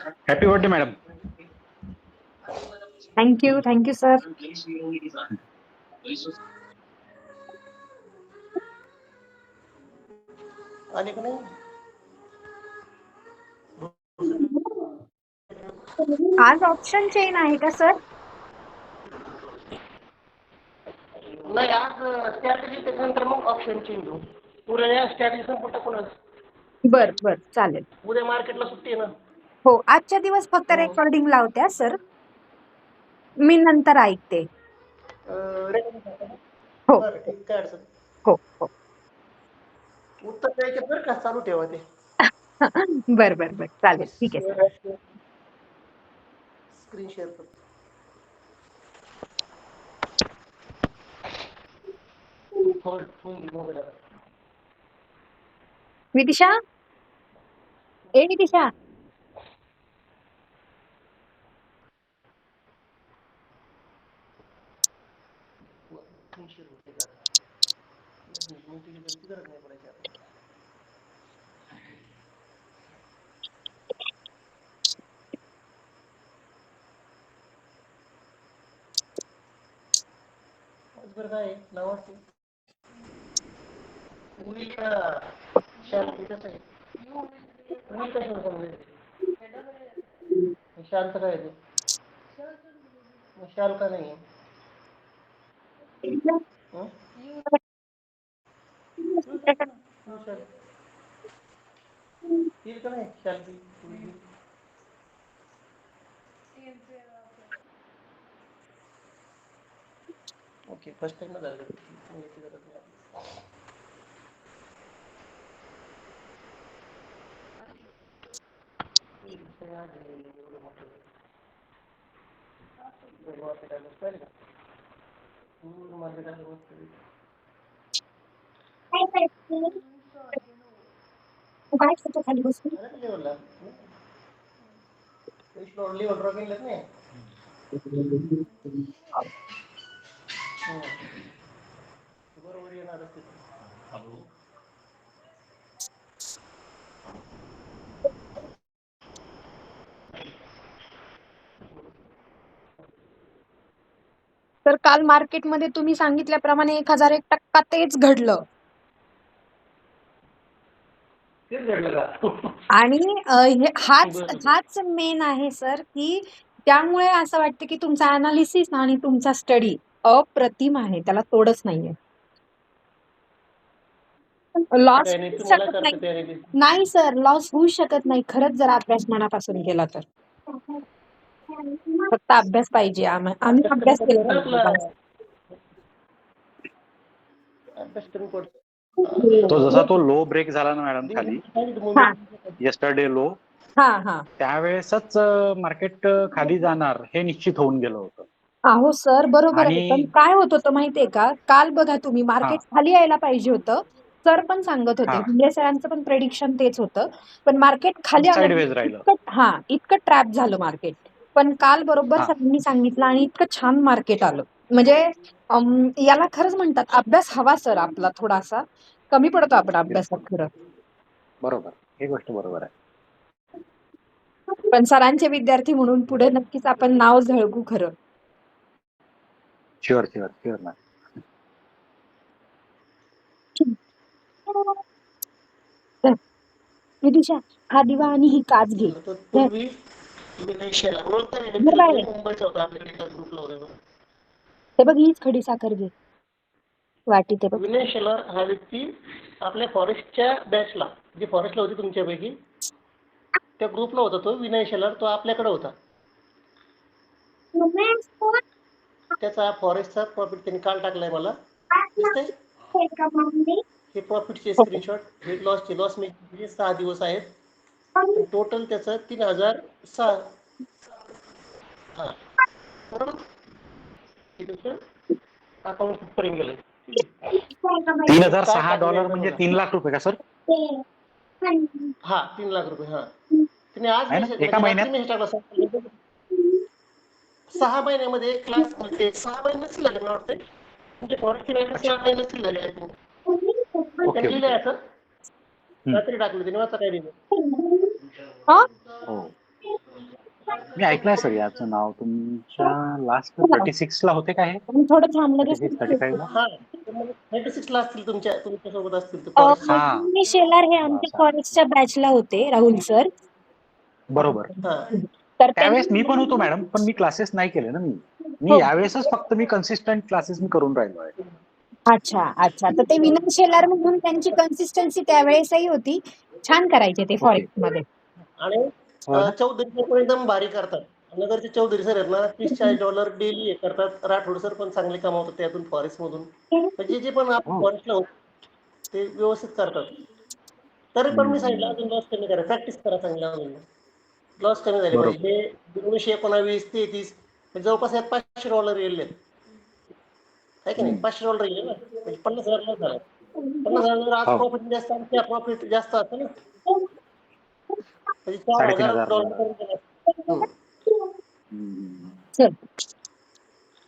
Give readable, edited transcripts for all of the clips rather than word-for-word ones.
Happy birthday madam. Thank you sir. आले का नाही? आज ऑप्शन चेन आहे का सर? नाही, आज स्ट्रॅटेजी त्याच्यानंतर मग ऑप्शन चेंज घेऊ. उद्या स्ट्रॅटेजी संपून टाकूनच. बर चालेल. उद्या मार्केटला सुट्टी आहे ना. हो, आजच्या दिवस फक्त रेकॉर्डिंग लावत्या सर, मी नंतर ऐकते. हो बरं, ठीक, काय अडचण. हो हो. उत्तर द्यायचे बरं का, चालू ठेवा ते. बर चालेल, ठीक आहे सर. स्क्रीन शेअर करतो. विदिशा, विदिशा. बरं काय नाव असते शांत कसं आहे. शांत काय ते शाल का नाही येईल का नाही शाल. ओके, फर्स्ट टाइम झालं. खाली बसून बरोबर येणार. तर काल मार्केटमध्ये तुम्ही सांगितल्याप्रमाणे 1001% तेच घडलं. आणि हाच मेन आहे सर, की त्यामुळे असं वाटतं की तुमचा अनालिसिस आणि तुमचा स्टडी अप्रतिम आहे, त्याला तोडच नाहीये. लॉस होऊ शकत नाही सर, लॉस होऊ शकत नाही खरंच, जर अभ्यास मनापासून केला तर. फक्त अभ्यास पाहिजे. आम्ही अभ्यास केला पाहिजे. तो जसा तो लो ब्रेक झाला ना मॅडम खाली, यस्टरडे लो, त्यावेळेसच मार्केट खाली जाणार हे निश्चित होऊन गेलं होतं. अहो सर, बरोबर आहे, पण काय होत होतं माहितीये का, काल बघा तुम्ही, मार्केट खाली यायला पाहिजे होतं. सर पण सांगत होते, विजय सरांचं पण प्रेडिक्शन तेच होतं, पण मार्केट खाली आलं, इतकं ट्रॅप झालं मार्केट. पण काल बरोबर सरांनी सांगितलं आणि इतकं छान मार्केट आलं. म्हणजे याला खरंच म्हणतात अभ्यास हवा सर आपला, थोडासा कमी पडतो आपण अभ्यासात खरं. बरोबर, ही गोष्ट बरोबर आहे. पण सरांचे विद्यार्थी म्हणून पुढे नक्कीच आपण नाव झळकू खरं. शुअर ना. विदिशा, हा दिवा आणि ही काच घे. ते बघ, हीच खडी साखर घे वाटीत. विनय शेलार हा व्यक्ती आपल्या फॉरेस्टच्या बॅचला, जे फॉरेस्टला होते तुमच्यापैकी, त्या ग्रुपला होता तो विनय शेलार. तो आपल्याकडे होता. त्याचा फॉरेस्टचा प्रॉफिट त्यांनी काल टाकलाय मला, दिसतंय हे प्रॉफिटचे स्क्रीनशॉट. हे लॉस मी 6 दिवस आहेत. टोटल त्याचं 3006 अकाउंट पर्यंत गेलंय. $3006 म्हणजे 3 लाख रुपये का सर? हा, 3 लाख रुपये. हा, तिने आज एका महिन्यात मेसेज टाकला. 6 महिन्यामध्ये क्लास म्हणजे 6 महिने नसतील झाले मला वाटतं. म्हणजे फॉरेस्टची लाईफ 6 महिने नसतील झाले. त्यांनी लिहिलंय असं, रात्री टाकलं तिने, वाचा काय लिहिलं. मी ऐकलंय सर याचं नाव. तुमच्या लास्ट 36 ला होते का हे? थोडं थांबलं 35 ला? हा 36 ला असतील तुमच्या सोबत असतील ते मी शेलार हे आमच्या फॉरेस्टच्या बॅचला होते, राहुल सर. बरोबर. तर त्यावेळेस मी पण होतो मॅडम, पण मी क्लासेस नाही केले ना. मी यावेळेसच फक्त मी कन्सिस्टंट क्लासेस मी करून राहिलो आहे. अच्छा अच्छा. तर ते विनय शेलार म्हणून त्यांची कन्सिस्टन्सी त्यावेळेसही होती. छान करायचे ते फॉरेस्ट मध्ये. आणि चौधरी पण एकदम भारी करतात. नगरचे चौधरी सर आहेत ना, $30-40 डेली हे करतात. राठोड सर पण चांगले कमावतात त्यातून फॉरेस्ट मधून. म्हणजे जे पण आपण फॉरेस्टला होतो ते व्यवस्थित करतात. तरी पण मी सांगितलं अजून लॉस कमी करा, प्रॅक्टिस करा चांगल्या अजून. लॉस कमी झाले पाहिजे. हे 1919-33 जवळपास यात $500 गेले आहे की नाही. $500 गेले ना, म्हणजे 50,000 लॉस झाला. 50,000 आज प्रॉफिट जास्त आणि प्रॉफिट जास्त असतं ना, म्हणजे $4,000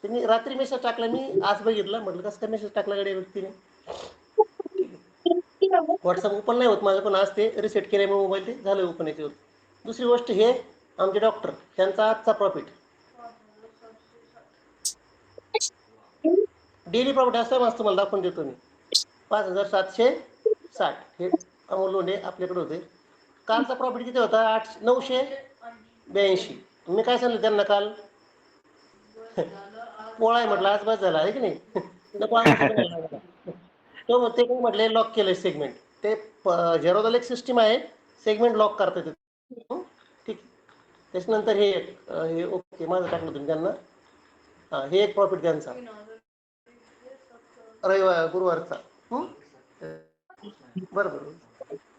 त्यांनी रात्री मेसेज टाकला. मी आज बघितलं, म्हटलं कसं काय मेसेज टाकला गाडी व्यक्तीने. व्हॉट्सअप ओपन नाही होत माझं, पण आज ते रिसेट केले मोबाईल, ते झालं ओपन याच्यावर. दुसरी गोष्ट, हे आमचे डॉक्टर त्यांचा आजचा प्रॉफिट डेली प्रॉफिट असं मस्त तुम्हाला दाखवून देतो मी. 5,760 हे अमोल लोंढे आपल्याकडे होते. कालचा प्रॉफिट किती होता? 982. मी काय सांगितलं त्यांना काल? पोळा आहे म्हटलं, आज बस झाला आहे की नाही. नको तो ते काय म्हटले, लॉक केलंय सेगमेंट. ते झेरोदल एक सिस्टीम आहे, सेगमेंट लॉक करता येते. ठीक. त्याच्यानंतर हे ओके माझं टाकलं तुम्ही त्यांना. हा, हे एक प्रॉफिट त्यांचा गुरुवारचा. बरोबर.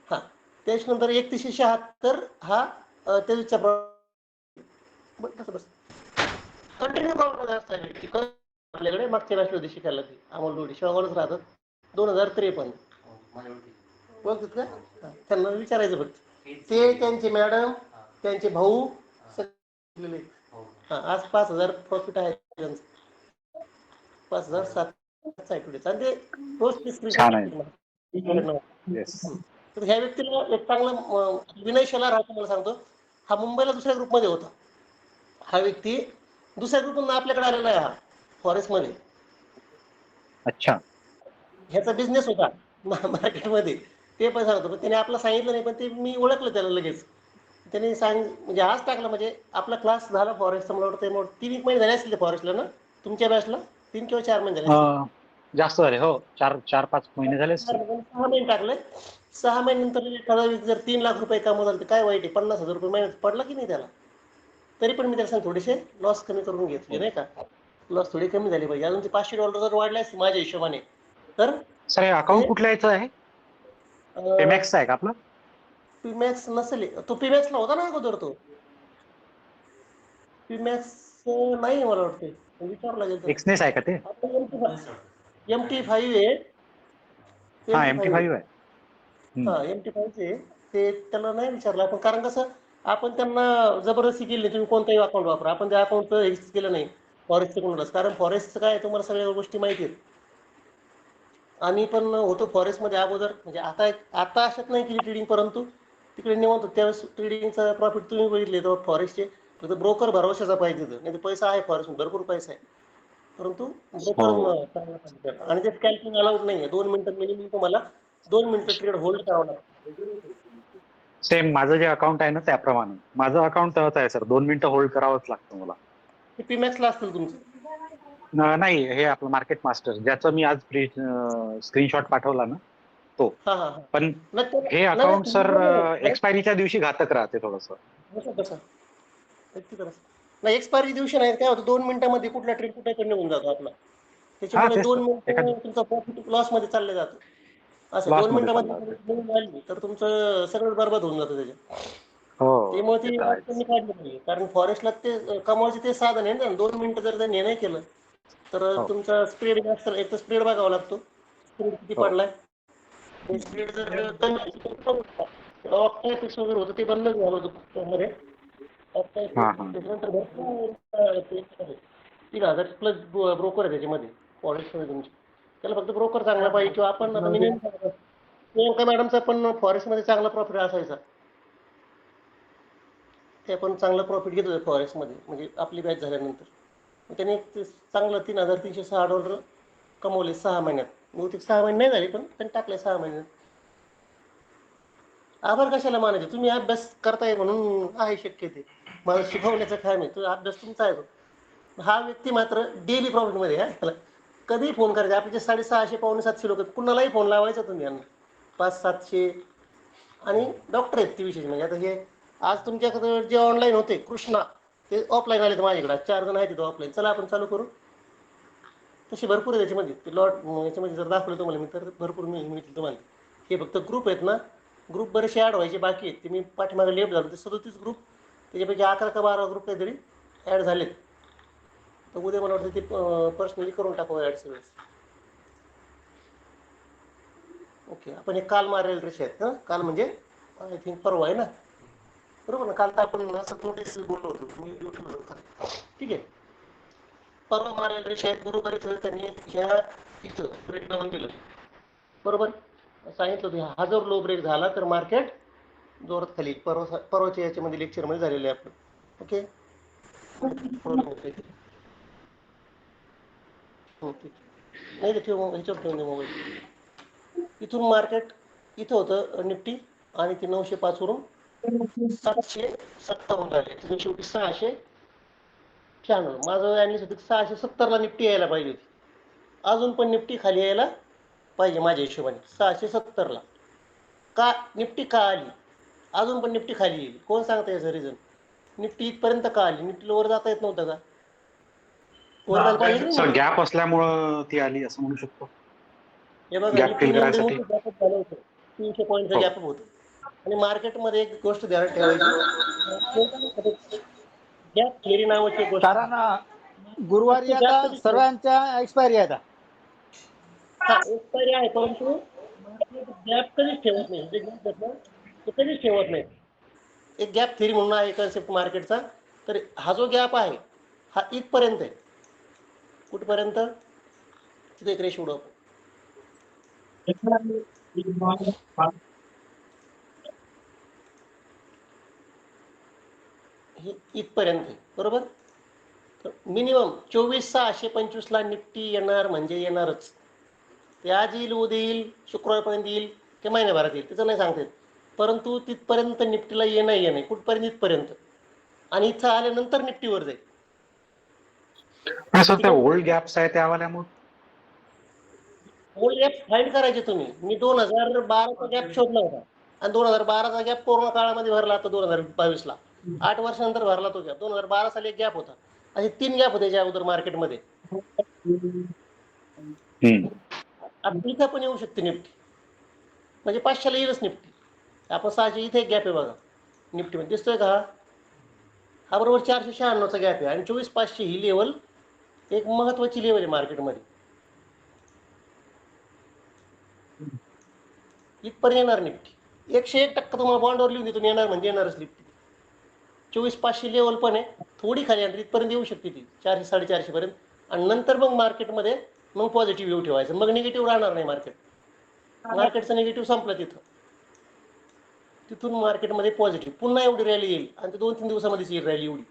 हा, त्याच्यानंतर 3176 हा त्याचा बस कंटिन्यू प्रॉब्लेम असतात आपल्याकडे. मागच्या बॅचला होती शिकायला, ती अमोल लोढे शिवागोडच राहतात. 2053 ओळखतात का? त्यांना विचारायचं फक्त. ते त्यांचे मॅडम, त्यांचे भाऊ सगळे. आज 5,000 प्रॉफिट आहे त्यांचं. 5,700 आणि ते रोज छान आहे. तर ह्या व्यक्तीला एक चांगलं विनय शेलार हा तुम्हाला सांगतो, हा मुंबईला दुसऱ्या ग्रुपमध्ये होता. हा व्यक्ती दुसऱ्या ग्रुपमधून आपल्याकडे आलेला आहे, हा फॉरेस्टमध्ये. अच्छा. ह्याचा बिझनेस होता मार्केटमध्ये, ते पण सांगतो. पण त्याने आपलं सांगितलं नाही, पण ते मी ओळखलं त्याला लगेच. त्याने म्हणजे आज टाकलं, म्हणजे आपला क्लास झाला फॉरेस्टचा. मला वाटतं 3 महिने झाले असतील ते फॉरेस्टला ना, तुमच्या बॅचला 3 किंवा 4 महिने झाले असतील. जास्त झाले. हो, 4-5 महिने झाले. 6 महिने टाकले. 6 महिन्यानंतर एखादा जर 3 लाख रुपये कमवत झाले तर काय वाईट आहे. 50,000 रुपये महिन्यात पडला की नाही त्याला. तरी पण मी त्याला सांग थोडेसे लॉस कमी करून घेतले, नाही का. लॉस थोडी कमी झाली पाहिजे. अजून ते $500 जर वाढले असते माझ्या हिशोबाने तर. सर हे अकाउंट कुठल्या याचं आहे? पेमॅक्सचा आहे का आपला? पीमॅक्स नसेल तो. पीमॅक्सला होता ना अगोदर तो. पीमॅक्स नाही मला वाटते, विचारावं लागेल. एक्सनेस आहे का ते? MT5 आहे. हा, MT5 आहे. हा, MT5 आहे ते. त्याला नाही विचारलं आपण, कारण कसं आपण त्यांना जबरदस्ती केली नाही, तुम्ही कोणताही अकाउंट वापरा. आपण त्या अकाउंटचं हेच केलं नाही फॉरेस्टचं कोणालाच. कारण फॉरेस्टचं काय तुम्हाला सगळ्या गोष्टी माहिती आहेत. आम्ही पण होतो फॉरेस्टमध्ये अगोदर, म्हणजे आता अशात नाही केली ट्रेडिंग, परंतु तिकडे निवांत त्यावेळेस ट्रेडिंगचा प्रॉफिट तुम्ही बघितले तर फॉरेस्टचे. फक्त ब्रोकर भरवशाचा पाहिजे तिथं, नाही पैसा आहे फॉरेस्ट, भरपूर पैसा आहे. परंतु ब्रोकर चांगला पाहिजे. आणि ते स्कॅल्पिंग अलाउड नाही आहे. 2 मिनिटं मिनिमम तुम्हाला 2 मिनिटं ट्रेड होल्ड करावं लागतं. सेम माझं जे अकाउंट आहे ना त्याप्रमाणे. माझं अकाउंट तसंच आहे सर, 2 मिनिटं होल्ड करावंच लागतं मला. ते पीमॅक्सला असतील तुमचं? नाही, हे आपलं मार्केट मास्टर, ज्याचं मी आज स्क्रीनशॉट पाठवला ना तो. पण हे अकाउंट सर एक्सपायरीच्या दिवशी घातक राहते थोडस. नाही, एक्सपायरी दिवशी नाही, काय होतं 2 मिनिटांमध्ये कुठला ट्रेड कुठे निघून जातो आपला. त्याच्यामुळे 2 मिनिटं तुमचा प्रॉफिट लॉस मध्ये चालले जातो. असं 2 मिनिटांमध्ये तर तुमचं सगळं बरबाद होऊन जातं त्याच्यात. त्यामुळे ती कमी काढली पाहिजे, कारण फॉरेस्टला ते कमवायचे ते साधन आहे ना. 2 मिनिटं जर त्यांनी नाही केलं तर तुमचा स्पीड जास्त. एक तर स्पीड बघावा लागतो, स्पीड किती पडलाय. स्पीड जर ऑक्टायफिक्स वगैरे होतं ते बंद झालं होतं मध्ये. त्याच्यानंतर 3,000 प्लस ब्रोकर आहे त्याच्यामध्ये फॉरेस्टमध्ये तुमचे. त्याला फक्त ब्रोकर चांगला पाहिजे, किंवा आपण आता मी प्रियंका मॅडमचा पण फॉरेस्टमध्ये चांगला प्रॉफिट असायचा. ते आपण चांगलं प्रॉफिट घेत होतो फॉरेक्समध्ये, म्हणजे आपली बॅच झाल्यानंतर. त्याने चांगलं $3,306 कमवले 6 महिन्यात. बहुतेक 6 महिने नाही झाले, पण त्यांनी टाकले 6 महिन्यात. आभार कशाला मानायचे, तुम्ही अभ्यास करताय म्हणून आहे शक्य ते. मला शिकवण्याचं काम आहे, तो अभ्यास तुमचा आहे. हा व्यक्ती मात्र डेली प्रॉफिटमध्ये आहे. त्याला कधीही फोन करायचा. आपले 650 $700 लोक, कुणालाही फोन लावायचा तुम्ही यांना 500-700. आणि डॉक्टर आहेत ते विशेष म्हणजे. आता हे आज तुमच्याकडे जे ऑनलाईन होते कृष्णा, ते ऑफलाईन आले तर माझ्याकडे 4 जण आहेत तिथं ऑफलाईन. चला आपण चालू करू. तसे भरपूर आहे त्याच्यामध्ये. ते लॉट याच्यामध्ये जर दाखवलं तुम्हाला मी, तर भरपूर मिळतील तुम्हाला. हे फक्त ग्रुप आहेत ना, ग्रुप बरेचसे ॲड व्हायचे बाकी आहेत. ते मी पाठीमागे लेफ्ट झालो, ते 37 ग्रुप, त्याच्यापैकी 11 का 12 ग्रुप काहीतरी ॲड झालेत. तर उद्या मला वाटतं ते पर्सनली करून टाकू ॲड सगळे. ओके, आपण हे काल मारेल रेषा आहेत ना, काल म्हणजे आय थिंक परवा आहे ना, बरोबर ना? काल तर आपण असं नोटीस बोललो होतो, मी उठलो होतो. ठीक आहे, परवा मारेल रेषा आहेत बरोबर. त्यांनी ह्या इथं ब्रेक डाऊन दिलं, बरोबर सांगितलं होतं. हा जर लो ब्रेक झाला तर मार्केट जोरात खाली. परवाच्या याच्यामध्ये लेक्चरमध्ये झालेलं आहे आपलं. ओके, नाही ते ठेव, ह्याच्यावर ठेवून दे मोबाईल. इथून मार्केट इथं होतं निफ्टी, आणि ते 905 वरून 757 झाले. तुम्ही शेवटी 696. माझं ॲनालिसिस होतं 670ला निफ्टी यायला पाहिजे होती. अजून पण निफ्टी खाली यायला पाहिजे माझ्या हिशोबाने 670ला. का निफ्टी का आली, अजून पण निफ्टी खाली येईल? कोण सांगता याचं रिझन? निफ्टी इथपर्यंत का आली? निफ्टीला वर जाता येत नव्हतं का? वर जायला पाहिजे नाही. गॅप असल्यामुळं ती आली असं म्हणू शकतो. हे बघा, गॅप फिल निफ्टीने एवढे करायसाठी. मोठं गॅपअप झालं होतं, 300 पॉईंटचं हो. गॅपअप होतं. आणि मार्केटमध्ये एक गोष्ट ध्यानात ठेवायची, गॅप थेअरी नावाची एक गोष्ट. कारण गुरुवारी आता सर्वांच्या एक्सपायरी आहे. हा एक्सपायरी आहे, परंतु मार्केट गॅप कधीच ठेवत नाही. जे गॅप घेतलं ते कधीच ठेवत नाही. एक गॅप थेअरी म्हणून आहे कन्सेप्ट मार्केटचा. तर हा जो गॅप आहे हा इथपर्यंत आहे. कुठपर्यंत? तिथे एक रेष उडव. हे इथपर्यंत आहे, बरोबर. तर मिनिमम 24,625ला निफ्टी येणार म्हणजे येणारच. ते आज येईल, उद्या येईल, शुक्रवारपर्यंत येईल, ते महिन्याभरात येईल, त्याचं नाही सांगता येत. परंतु तिथपर्यंत निफ्टीला येणं कुठपर्यंत? इथपर्यंत. आणि इथं आल्यानंतर निफ्टीवर जाईल. सर त्या ओल्ड गॅप्स आहे त्या आल्यामुळे ओल्ड गॅप फाईंड करायचे तुम्ही. मी 2012चा गॅप शोधला होता, आणि 2012चा गॅप कोरोना काळामध्ये भरला होता 2022ला. 8 वर्षानंतर भरला तो गॅप. 2012 साली एक गॅप होता. असे 3 गॅप होते ज्या अगोदर मार्केटमध्ये. आता इथं पण येऊ शकते निफ्टी, म्हणजे 500ला येईलच निफ्टी. आपण 600 इथे एक गॅप आहे बघा निफ्टीमध्ये, दिसतोय का? हा बरोबर 496चा गॅप आहे. आणि 24,500 ही लेवल एक महत्वाची लेवल आहे मार्केटमध्ये. इथपर्यंत येणार निफ्टी. 101% तुम्हाला बॉन्डवर लिहून देतो, येणार म्हणजे येणारच निफ्टी. 24,500 लेवल पण आहे, थोडी खाली येणार, इथपर्यंत येऊ शकते ती 400-450 पर्यंत. आणि नंतर मग मार्केटमध्ये मग पॉझिटिव्ह येऊ ठेवायचं, मग निगेटिव्ह राहणार नाही मार्केट. मार्केटचं निगेटिव्ह संपलं तिथून मार्केटमध्ये पॉझिटिव्ह पुन्हा एवढी रॅली येईल, आणि ते 2-3 दिवसामध्येच येईल रॅली एवढी.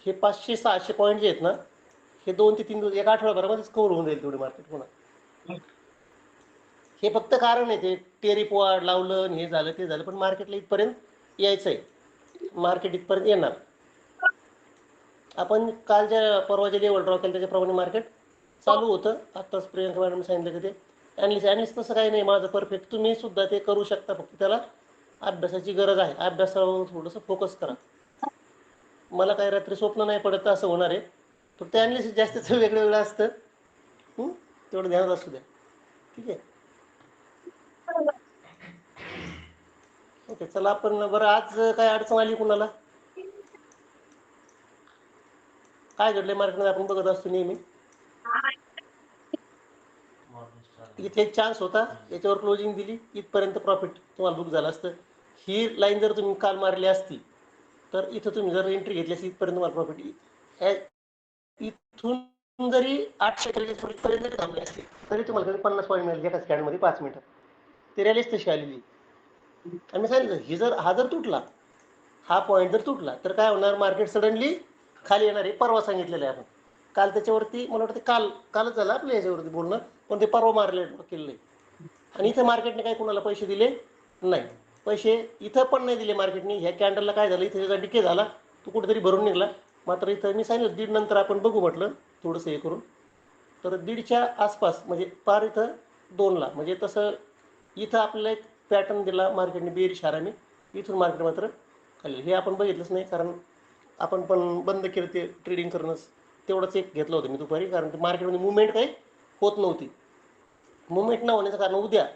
हे 500-600 पॉईंट जे आहेत ना, हे 2 ते 3 दिवस, एक आठवड्याभरामध्येच कव्हर होऊन जाईल तेवढे मार्केट पुन्हा. हे फक्त कारण आहे, ते टेरिफ वाढ लावलं आणि हे झालं ते झालं, पण मार्केटला इथपर्यंत यायचं आहे. मार्केट इथपर्यंत येणार. आपण कालच्या परवाच्या लेवल ड्रॉ केलं त्याच्याप्रमाणे मार्केट चालू होतं. आत्ताच प्रियंका मॅडम सांगितलं की ते ॲनालिसिस तसं काही नाही माझं परफेक्ट, तुम्ही सुद्धा ते करू शकता. फक्त त्याला अभ्यासाची गरज आहे. अभ्यासावर थोडंसं फोकस करा. मला काही रात्री स्वप्न नाही पडत असं होणार आहे, फक्त ॲनालिसिस जास्तच वेगळं असतं. तेवढं ध्यानात असू द्या, ठीक आहे. ओके, चला आपण बरं, आज काय अडचण आली कुणाला? काय घडलंय मार्केटमध्ये आपण बघत असतो नेहमी. इथे एक चान्स होता, याच्यावर क्लोजिंग दिली, इथपर्यंत प्रॉफिट तुम्हाला बुक झालं असतं. ही लाईन जर तुम्ही काल मारली असती तर इथं तुम्ही जर एंट्री घेतली असती, इथपर्यंत तुम्हाला प्रॉफिट. इथून जरी 843 पर्यंत जरी थांबली असती तरी तुम्हाला 50 पॉईंट मिळेल एका स्कॅनमध्ये 5 मिनिटात. ती रॅलीच तशी आलेली. आणि मी सांगितलं, हा जर तुटला, हा पॉईंट जर तुटला तर काय होणार, मार्केट सडनली खाली येणार आहे. परवा सांगितलेलं आहे आपण. काल त्याच्यावरती मला वाटतं कालच झालं आपल्या याच्यावरती बोलणं, पण ते परवा मारले केलेलं आहे. आणि इथं मार्केटने काही कुणाला पैसे दिले नाही. पैसे इथं पण नाही दिले मार्केटने. ह्या कॅन्डलला काय झालं, इथे त्याचा डिके झाला, तो कुठेतरी भरून निघाला. मात्र इथं मी सांगितलं 1:30 नंतर आपण बघू म्हटलं थोडंसं हे करून. तर 1:30च्या आसपास म्हणजे पार इथं 2ला, म्हणजे तसं इथं आपल्याला एक पॅटर्न दिला मार्केटने बेरिश हाराने. इथून मार्केट मात्र खाली. हे आपण बघितलंच नाही, कारण आपण पण बंद केलं ते ट्रेडिंग करणंच. तेवढंच एक घेतलं होतं मी दुपारी, कारण ते मार्केटमध्ये मुवमेंट काही होत नव्हती. मुवमेंट न होण्याचं कारण उद्या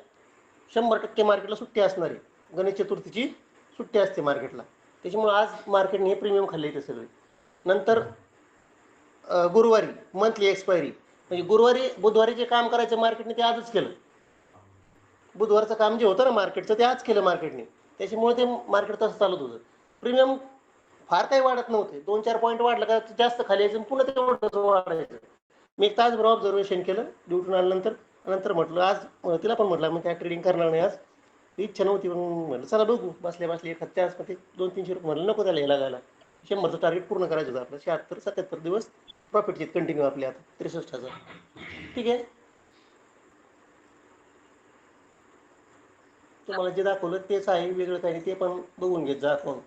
100% मार्केटला सुट्टी असणार आहे. गणेश चतुर्थीची सुट्टी असते मार्केटला. त्याच्यामुळे आज मार्केटने हे प्रीमियम खाल्ले ते सगळे. नंतर गुरुवारी मंथली एक्सपायरी, म्हणजे बुधवारी जे काम करायचं मार्केटने ते आजच केलं. बुधवारचं काम जे होतं ना मार्केटचं, ते आज केलं मार्केटने. त्याच्यामुळे ते मार्केट तसं चालत होतं. प्रीमियम फार काही वाढत नव्हते. 2-4 पॉईंट वाढलं का जास्त खाली यायचं, पुन्हा तेवढं वाढायचं. मी एक तासभर ऑब्झर्वेशन केलं ड्युटीन आल्यानंतर. नंतर म्हटलं आज तिला पण म्हटलं मग त्या ट्रेडिंग करणार नाही आज, इच्छा नव्हती. पण म्हटलं चला बघू, बसल्या बसल्या 1 आसपास 200-300 रुपये म्हटलं नको त्याला हे लागायला. 100चं टार्गेट पूर्ण करायचं होतं आपलं. 76-77 दिवस प्रॉफिटचे कंटिन्यू आपले आता 63,000. ठीक आहे. तुम्हाला जे दाखवलं तेच आहे, वेगळं काही नाही. ते पण बघून घेत जा आपण.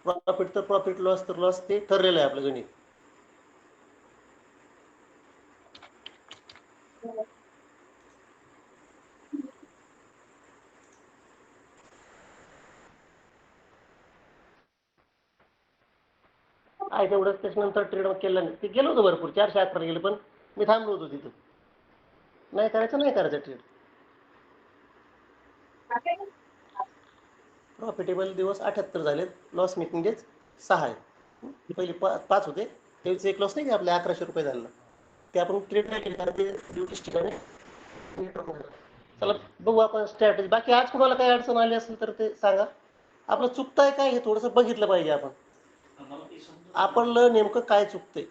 प्रॉफिट तर प्रॉफिट, लॉस तर लॉस, ते ठरलेलं आहे आपलं गणित. आहे तेवढंच. त्याच्यानंतर ट्रेड केलं नाही. ते गेलं होतं भरपूर, 411 गेलं, पण मी थांबलो होतो तिथं. नाही करायचं ट्रेड. प्रॉफिटेबल दिवस 78 झालेत. लॉस मेकिंग डेज 6 आहेत. पहिले 5 होते, त्याचे एक लॉस नाही का आपल्या 1100 रुपये झालेला, ते आपण ट्रेड नाही केले, कारण ते ड्युटीच ठिकाणी. चला बघू आपण स्ट्रॅटेजी. बाकी आज कुणाला काही अडचण आली असेल तर ते सांगा. आपलं चुकतंय काय हे थोडंसं बघितलं पाहिजे आपण. आपलं नेमकं काय चुकतंय,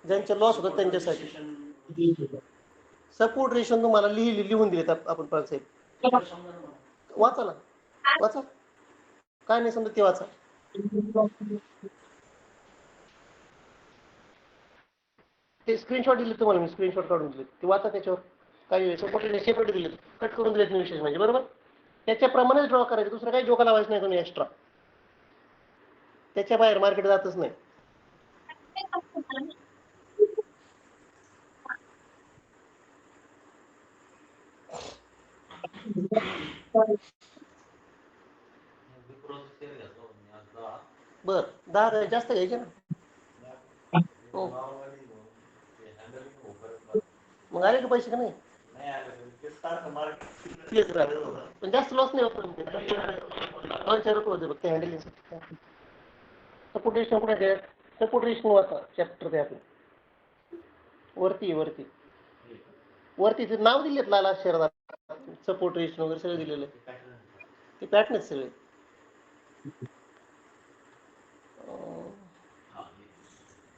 ज्यांचे लॉस होतात त्यांच्यासाठी. सपोर्ट रेशन तुम्हाला लिहून दिलेत आपण साहेब. वाचा ना, वाचा. काय नाही समजा ते वाचा. ते स्क्रीनशॉट दिले तुम्हाला मी, स्क्रीनशॉट काढून दिले ते वाचा. त्याच्यावर काही सपोर्ट सेपरेट दिले, कट करून दिलेत मी विशेष म्हणजे. बरोबर, त्याच्याप्रमाणेच ड्रॉ करायचं. दुसरं काही जोका लावायचं नाही तुम्ही एक्स्ट्रा. त्याच्या बाहेर मार्केट जातच नाही. बर, 10 जास्त घ्यायचे ना. हो, मग आले का पैसे का नाही? पण जास्त लॉस नाही होत. 2-4 रुपये होते फक्त हँडलिंग. सपोर्ट रेशन कुठे द्या, सपोर्ट रेशन वाचा चॅप्टर द्या आपलं. वरती ते नाव दिलेत लाल अक्षरात, सपोर्ट रेशन वगैरे सगळं दिलेलं आहे. ते पॅटर्न आहेत सगळे.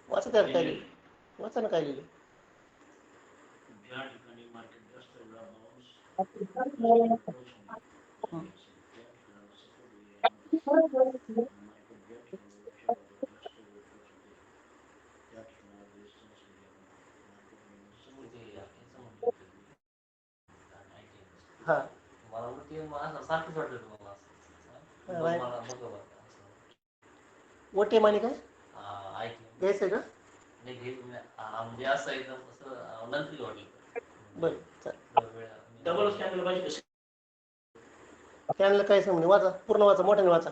वाचा त्यात काय लिहिलं, वाचा ना काय लिहिलं. हा, ओटे माने काय घ्यायचंय का? बरं डबल स्कॅनला पाहिजे. स्कॅनला काय समजलं, वाचा पूर्ण, वाचा मोठ्याने वाचा.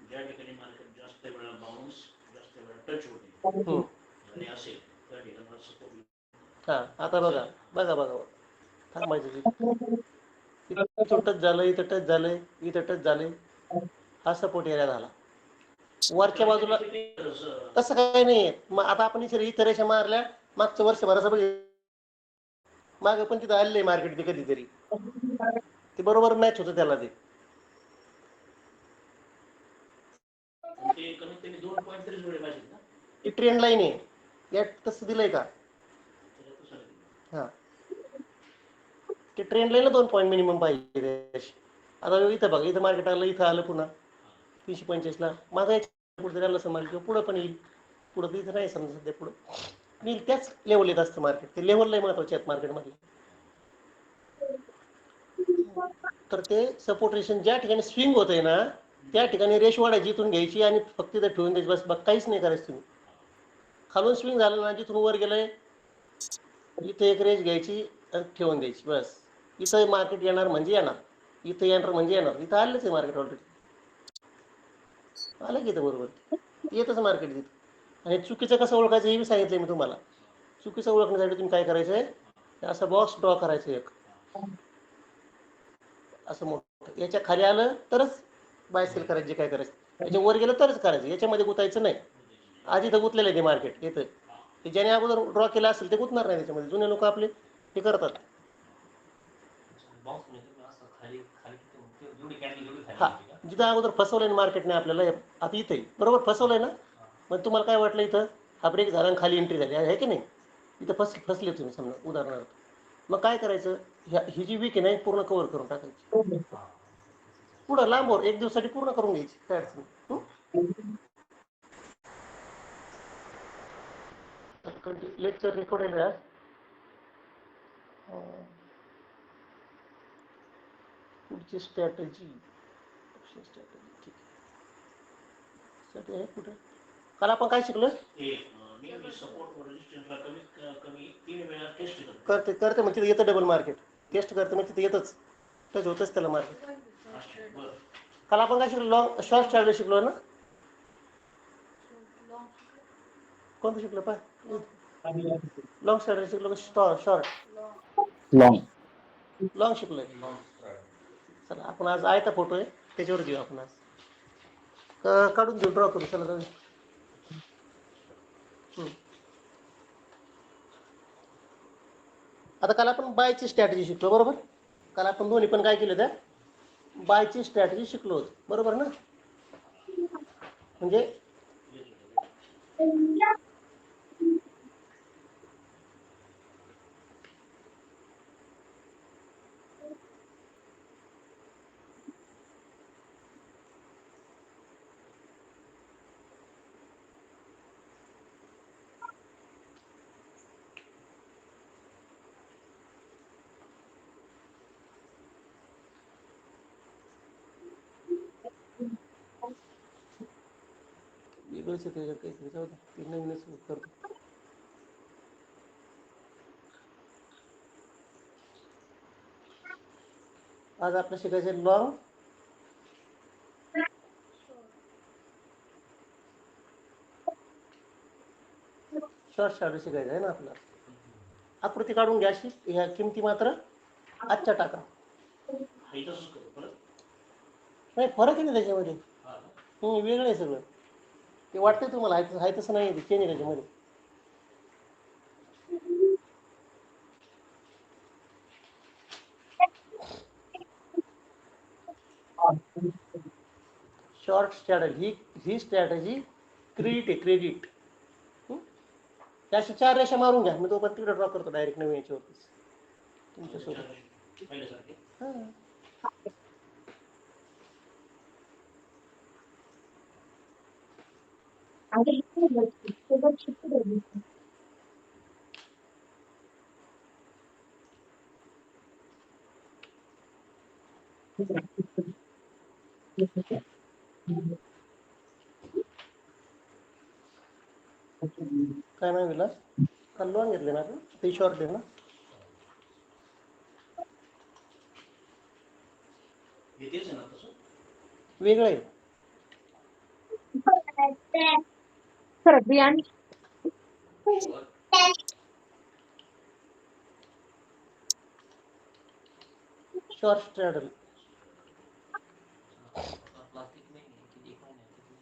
ज्या ठिकाणी मार्केट जास्त वेळा बाउन्स, जास्त वेळा टच होते आणि असेल त्या ठिकाणी सपोर्ट. हा, आता बघा थांबायचं. इथं टच झालं, इथं टच झालंय, इथं टच झालंय. हा सपोर्ट एरिया झाला. वरच्या बाजूला तसं काही नाहीये. मग आता आपण इथं रेषा मारल्या मागचं वर्षभराचं बघितलं, मागे पण तिथं आलेलं आहे मार्केट ते कधीतरी, ते बरोबर मॅच होतं त्याला. ते कमीत कमी 2 पॉईंट तरी जुळले पाहिजे ना. ती ट्रेंड लाईन आहे, यात तसं दिलंय का? हा, ते ट्रेंड लाईनला 2 पॉईंट मिनिमम पाहिजे. आता इथं बघा, इथं मार्केट आलं, इथं आलं पुन्हा 345ला, माझा पुढे आलं असं मार्केट पुढं पण येईल, पुढं तर इथं नाही समजा सध्या पुढं येईल, त्याच लेवल येत असतं मार्केट. ते लेवलला महत्वाचे आहेत मार्केटमध्ये. तर ते सपोर्ट रेशन ज्या ठिकाणी स्विंग होत आहे ना, त्या ठिकाणी रेश वाढायची, इथून घ्यायची आणि फक्त तिथं ठेवून द्यायची, बस बघ, काहीच नाही करायचं तुम्ही. खालून स्विंग झालं ना, जिथून वर गेलंय इथे एक रेश घ्यायची आणि ठेवून द्यायची, बस. इथं मार्केट येणार म्हणजे येणार, इथं येणार म्हणजे येणार. इथं आलेच आहे मार्केट ऑलरेडी, आलं की इथं बरोबर येतच मार्केट तिथं. आणि चुकीचं कसं ओळखायचं हे मी सांगितलं मी तुम्हाला. चुकीचं ओळखण्यासाठी तुम्ही काय करायचं आहे, असं बॉक्स ड्रॉ करायचं एक असं मोठं, याच्या खाली आलं तरच बाय सेल करायचं, जे काय करायचं याच्या वर गेलं तरच करायचं, याच्यामध्ये गुतायचं नाही. आधी तर गुतलेलं आहे ते मार्केट येतं, ते ज्याने अगोदर ड्रॉ केला असेल ते गुतणार नाही त्याच्यामध्ये. जुने लोक आपले हे करतात. हा, जिथं अगोदर फसवलंय ना मार्केटने आपल्याला, आता इथे बरोबर फसवलंय ना, मग तुम्हाला काय वाटलं इथं हा ब्रेक झाला आणि खाली एंट्री झाली आहे की नाही, इथं फसले तुम्ही समजा उदाहरणार्थ. मग काय करायचं, ही जी वीक आहे ना पूर्ण कव्हर करून टाकायची, पुढं लांबवर एक दिवसासाठी पूर्ण करून घ्यायची, काय अडचण नाही. लेक्चर रेकॉर्ड आहे. पुढची स्ट्रॅटेजी ठीक आहे. कुठे काल आपण काय शिकलो, करते करते मग तिथे येतं डबल मार्केट, टेस्ट करते मग तिथे येतच, टच होतच त्याला मार्केट. काल आपण काय शिकलो, लॉंग शॉर्ट स्ट्रॅटेजी शिकलो ना. कोणतं शिकलो पाय, लॉंग स्ट्रॅटेजी शिकलो का शॉर्ट? लॉंग शिकलोय. चला आपण आज आहे तर फोटो आहे त्याच्यावर घेऊ आपण आज, काढून घेऊ, ड्रॉ करू. चला जाऊ. आता काल आपण बायची स्ट्रॅटेजी शिकलो बरोबर. काल आपण दोन्ही पण काय केलं, त्या बायची स्ट्रॅटेजी शिकलो होतो बरोबर ना. म्हणजे वेगळंच आहे त्याच्यात काहीतरी, जाऊ दे, ते नवीनच करतो. आज आपलं शिकायचं लॉंग शॉर्ट स्ट्रॅटेजी शिकायचं आहे ना आपलं. आकृती काढून घ्या अशी, ह्या किमती मात्र आजच्या टाका. नाही फरक आहे ना त्याच्यामध्ये, वेगळं आहे सगळं. ते वाटतंय तुम्हाला आहे तसं नाही, ते चेंज आहे त्याच्यामध्ये. शॉर्ट स्ट्रॅटेजी ही स्ट्रॅटेजी क्रेडिट आहे, क्रेडिट. त्याशी 4 रेषा मारून घ्या, मी तो पण तिकडे ड्रॉ करतो डायरेक्ट नवीन याच्यावरतीच तुमच्यासोबत. काय नाही विलास, काल लॉंग घेतले ना आपण, ते शॉर्ट आहे ना. वेगळं आहे. शॉर्ट स्ट्रॅटेजी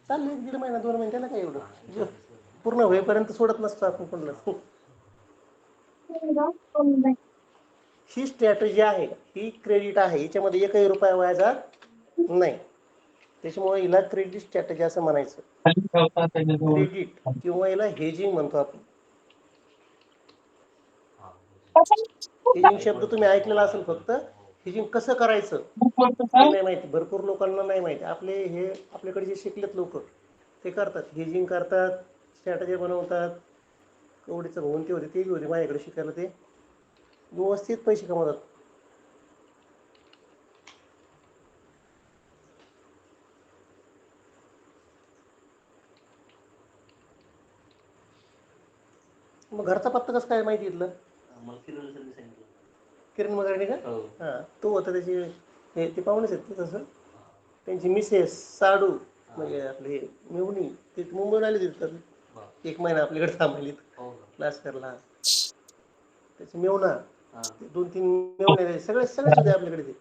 चालेल, 1-1.5 महिना 2 महिने, त्याला काय एवढं, पूर्ण होईपर्यंत सोडत नसतो आपण कोणाला. ही स्ट्रॅटेजी आहे, ही क्रेडिट आहे, याच्यामध्ये एकही रुपया वाया जात नाही. त्याच्यामुळे हिला क्रेडिट स्ट्रॅटेजी असं म्हणायचं. क्रेडिट किंवा याला हेजिंग म्हणतो आपण. हेजिंग शब्द तुम्ही ऐकलेला असेल फक्त, हेजिंग कसं करायचं हे नाही माहिती, भरपूर लोकांना नाही माहिती. आपल्याकडे जे शिकलेत लोक ते करतात, हेजिंग करतात, स्ट्रॅटेजी बनवतात. कवडीचं भवंती होते ते बी होते माझ्याकडे शिकायला, ते व्यवस्थित पैसे कमवतात. मग घरचा पत्ता कसं काय माहिती इथलं? किरण मगारणे का? हां, तो होता त्याची, ते पाहुणेच आहेत ते तसं. त्यांची मिसेस साडू म्हणजे आपले मेवणी, ते मुंबईला आले तिथं 1 महिना आपल्याकडे थांबली क्लास करला. त्याची मेवणा, 2-3 मेवणे सगळेच होते आपल्याकडे ते.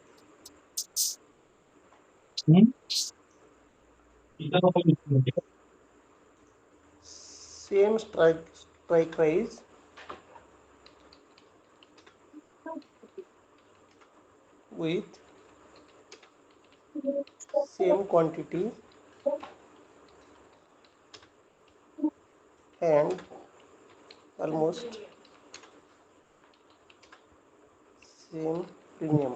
Same strike price with same quantity and almost same premium.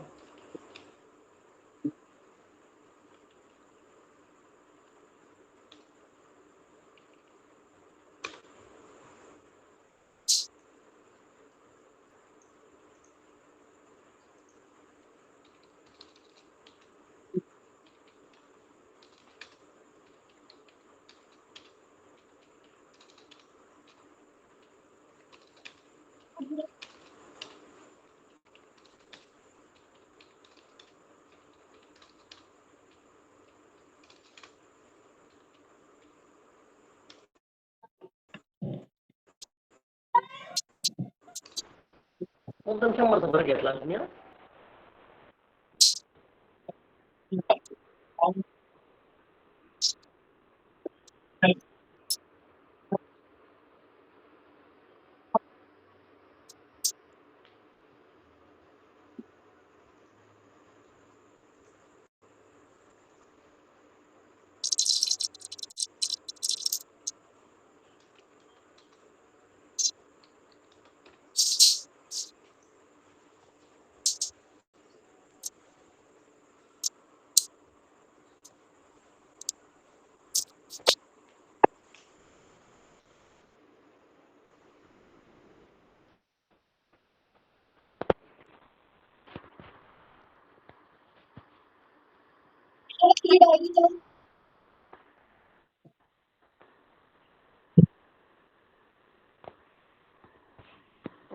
एकदम 100चा फरक घेतला तुम्ही.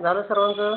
झालं सर्वांचं?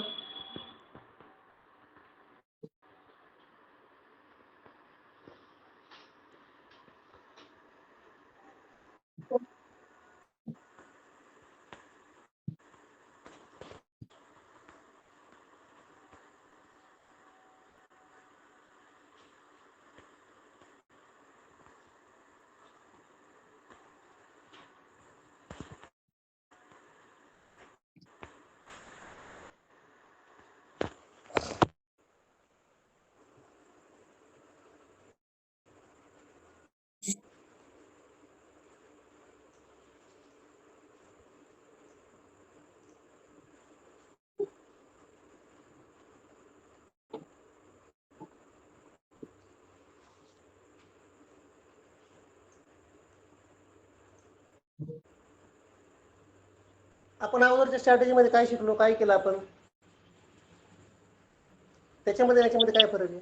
आपण अगोदरच्या स्ट्रॅटेजीमध्ये काय शिकलो, काय केलं आपण, त्याच्यामध्ये याच्यामध्ये काय फरक आहे?